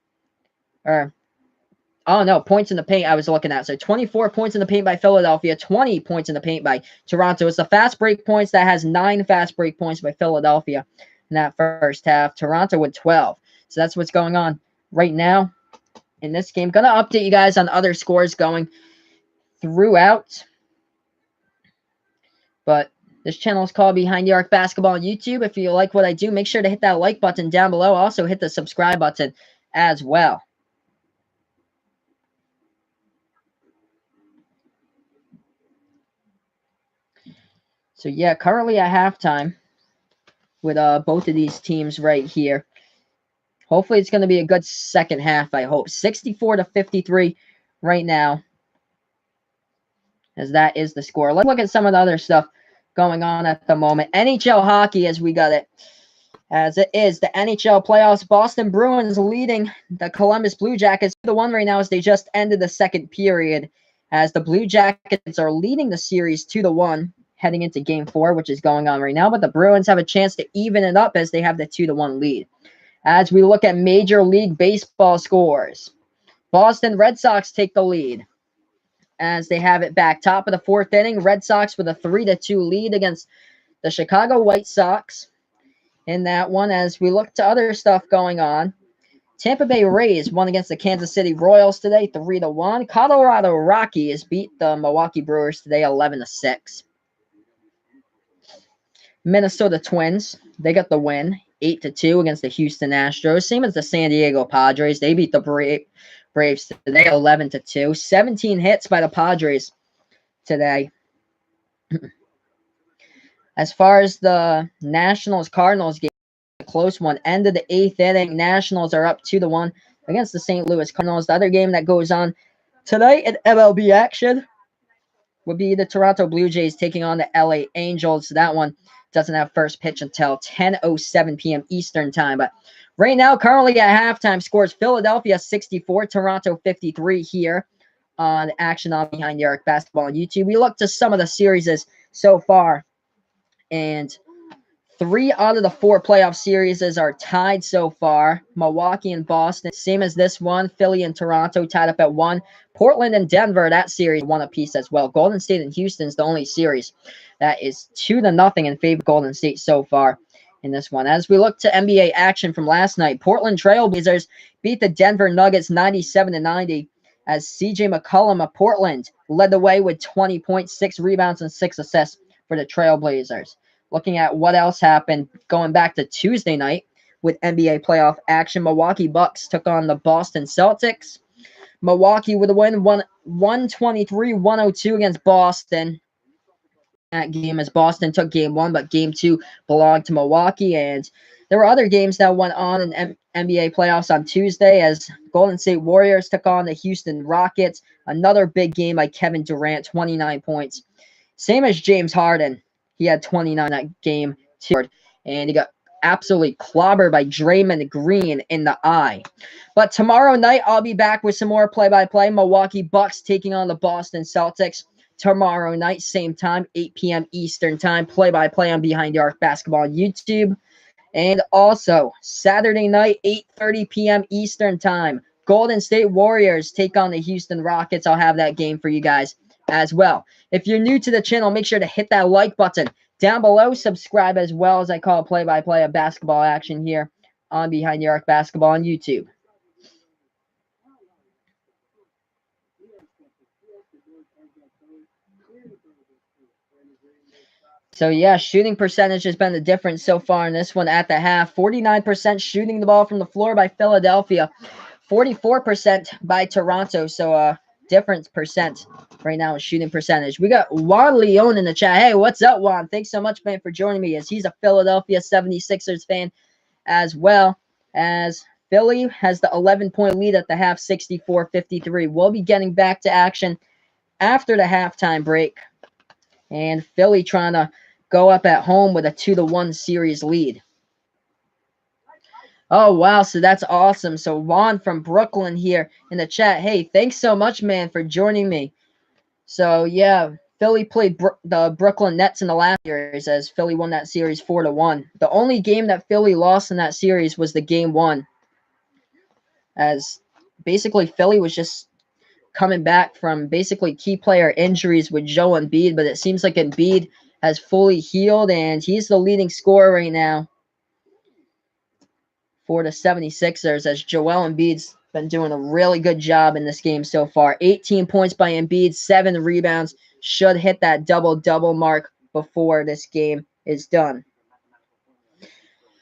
Oh, no, points in the paint I was looking at. So 24 points in the paint by Philadelphia, 20 points in the paint by Toronto. It's the fast break points that has 9 fast break points by Philadelphia in that first half. Toronto with 12. So that's what's going on right now in this game. Going to update you guys on other scores going throughout. But this channel is called Behind the Arc Basketball on YouTube. If you like what I do, make sure to hit that like button down below. Also, hit the subscribe button as well. So, yeah, currently at halftime with both of these teams right here. Hopefully, it's going to be a good second half, I hope. 64-53 right now, as that is the score. Let's look at some of the other stuff going on at the moment. NHL hockey, as we got it. As it is the NHL playoffs, Boston Bruins leading the Columbus Blue Jackets. The one right now is they just ended the second period, as the Blue Jackets are leading the series 2-1 heading into Game 4, which is going on right now. But the Bruins have a chance to even it up as they have the 2-1 lead. As we look at Major League Baseball scores, Boston Red Sox take the lead as they have it back. Top of the fourth inning, Red Sox with a 3-2 lead against the Chicago White Sox. In that one, as we look to other stuff going on, Tampa Bay Rays won against the Kansas City Royals today, 3-1. Colorado Rockies beat the Milwaukee Brewers today, 11-6. Minnesota Twins, they got the win, 8-2 against the Houston Astros. Same as the San Diego Padres, they beat the Braves today, 11-2. 17 hits by the Padres today. As far as the Nationals-Cardinals game, a close one. End of the 8th inning. Nationals are up 2-1 against the St. Louis Cardinals. The other game that goes on tonight in MLB action would be the Toronto Blue Jays taking on the LA Angels. That one doesn't have first pitch until 10:07 p.m. Eastern time. But right now, currently at halftime, scores Philadelphia 64, Toronto 53 here on Action on Behind the Arc Basketball on YouTube. We look to some of the series so far, and 3 out of the 4 playoff series are tied so far. Milwaukee and Boston, same as this one. Philly and Toronto tied up at 1. Portland and Denver, that series 1 apiece as well. Golden State and Houston is the only series that is 2-0 in favor of Golden State so far in this one. As we look to NBA action from last night, Portland Trailblazers beat the Denver Nuggets 97-90 as CJ McCollum of Portland led the way with 20 points, 6 rebounds, and 6 assists for the Trailblazers. Looking at what else happened going back to Tuesday night with NBA playoff action, Milwaukee Bucks took on the Boston Celtics. Milwaukee with a win, 123-102 against Boston. That game as Boston took game 1, but game 2 belonged to Milwaukee. And there were other games that went on in NBA playoffs on Tuesday as Golden State Warriors took on the Houston Rockets. Another big game by Kevin Durant, 29 points. Same as James Harden. He had 29 that game, too, and he got absolutely clobbered by Draymond Green in the eye. But tomorrow night, I'll be back with some more play-by-play. Milwaukee Bucks taking on the Boston Celtics tomorrow night, same time, 8 p.m. Eastern time. Play-by-play on Behind the Arc Basketball on YouTube. And also, Saturday night, 8:30 p.m. Eastern time, Golden State Warriors take on the Houston Rockets. I'll have that game for you guys as well. If you're new to the channel, make sure to hit that like button down below. Subscribe as well, as I call play-by-play of basketball action here on Behind the Arc Basketball on YouTube. So, yeah, shooting percentage has been the difference so far in this one at the half. 49% shooting the ball from the floor by Philadelphia. 44% by Toronto. So, difference percent right now in shooting percentage. We got Juan Leon in the chat. Hey, what's up, Juan? Thanks so much, man, for joining me, as he's a Philadelphia 76ers fan as well. As Philly has the 11-point lead at the half, 64-53. We'll be getting back to action after the halftime break. And Philly trying to go up at home with a 2-1 series lead. Oh, wow. So that's awesome. So Juan from Brooklyn here in the chat. Hey, thanks so much, man, for joining me. So, yeah, Philly played the Brooklyn Nets in the last series as Philly won that series 4-1. The only game that Philly lost in that series was the game one, as basically Philly was just coming back from basically key player injuries with Joel Embiid, but it seems like Embiid has fully healed and he's the leading scorer right now for the 76ers as Joel Embiid's been doing a really good job in this game so far. 18 points by Embiid, 7 rebounds. Should hit that double-double mark before this game is done.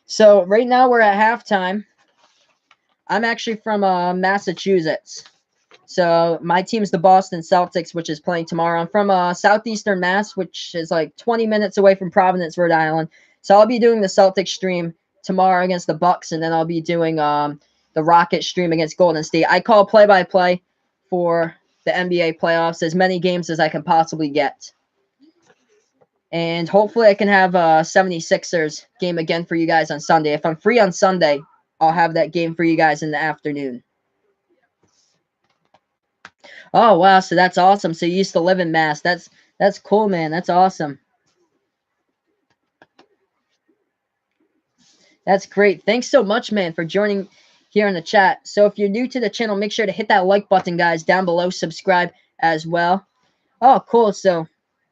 So right now we're at halftime. I'm actually from Massachusetts. So my team's the Boston Celtics, which is playing tomorrow. I'm from southeastern Mass, which is like 20 minutes away from Providence, Rhode Island. So I'll be doing the Celtics stream tomorrow against the Bucks, and then I'll be doing the Rocket stream against Golden State. I call play-by-play for the NBA playoffs, as many games as I can possibly get. And hopefully I can have a 76ers game again for you guys on Sunday. If I'm free on Sunday, I'll have that game for you guys in the afternoon. Oh, wow. So that's awesome. So you used to live in Mass. That's cool, man. That's awesome. That's great. Thanks so much, man, for joining here in the chat. So if you're new to the channel, make sure to hit that like button, guys, down below. Subscribe as well. Oh, cool. So,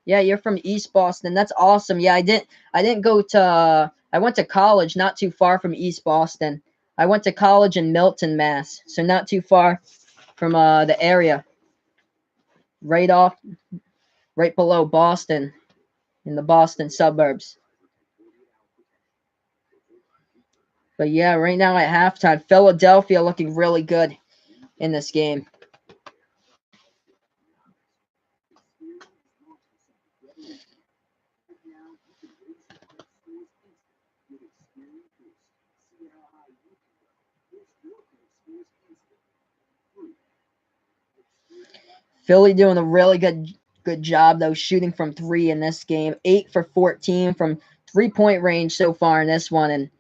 yeah, you're from East Boston. That's awesome. Yeah, I didn't go to I went to college not too far from East Boston. I went to college in Milton, Mass. So not too far from the area. Right below Boston, in the Boston suburbs. But yeah, right now at halftime, Philadelphia looking really good in this game. Philly doing a really good job though, shooting from three in this game. 8 for 14 from 3-point range so far in this one, and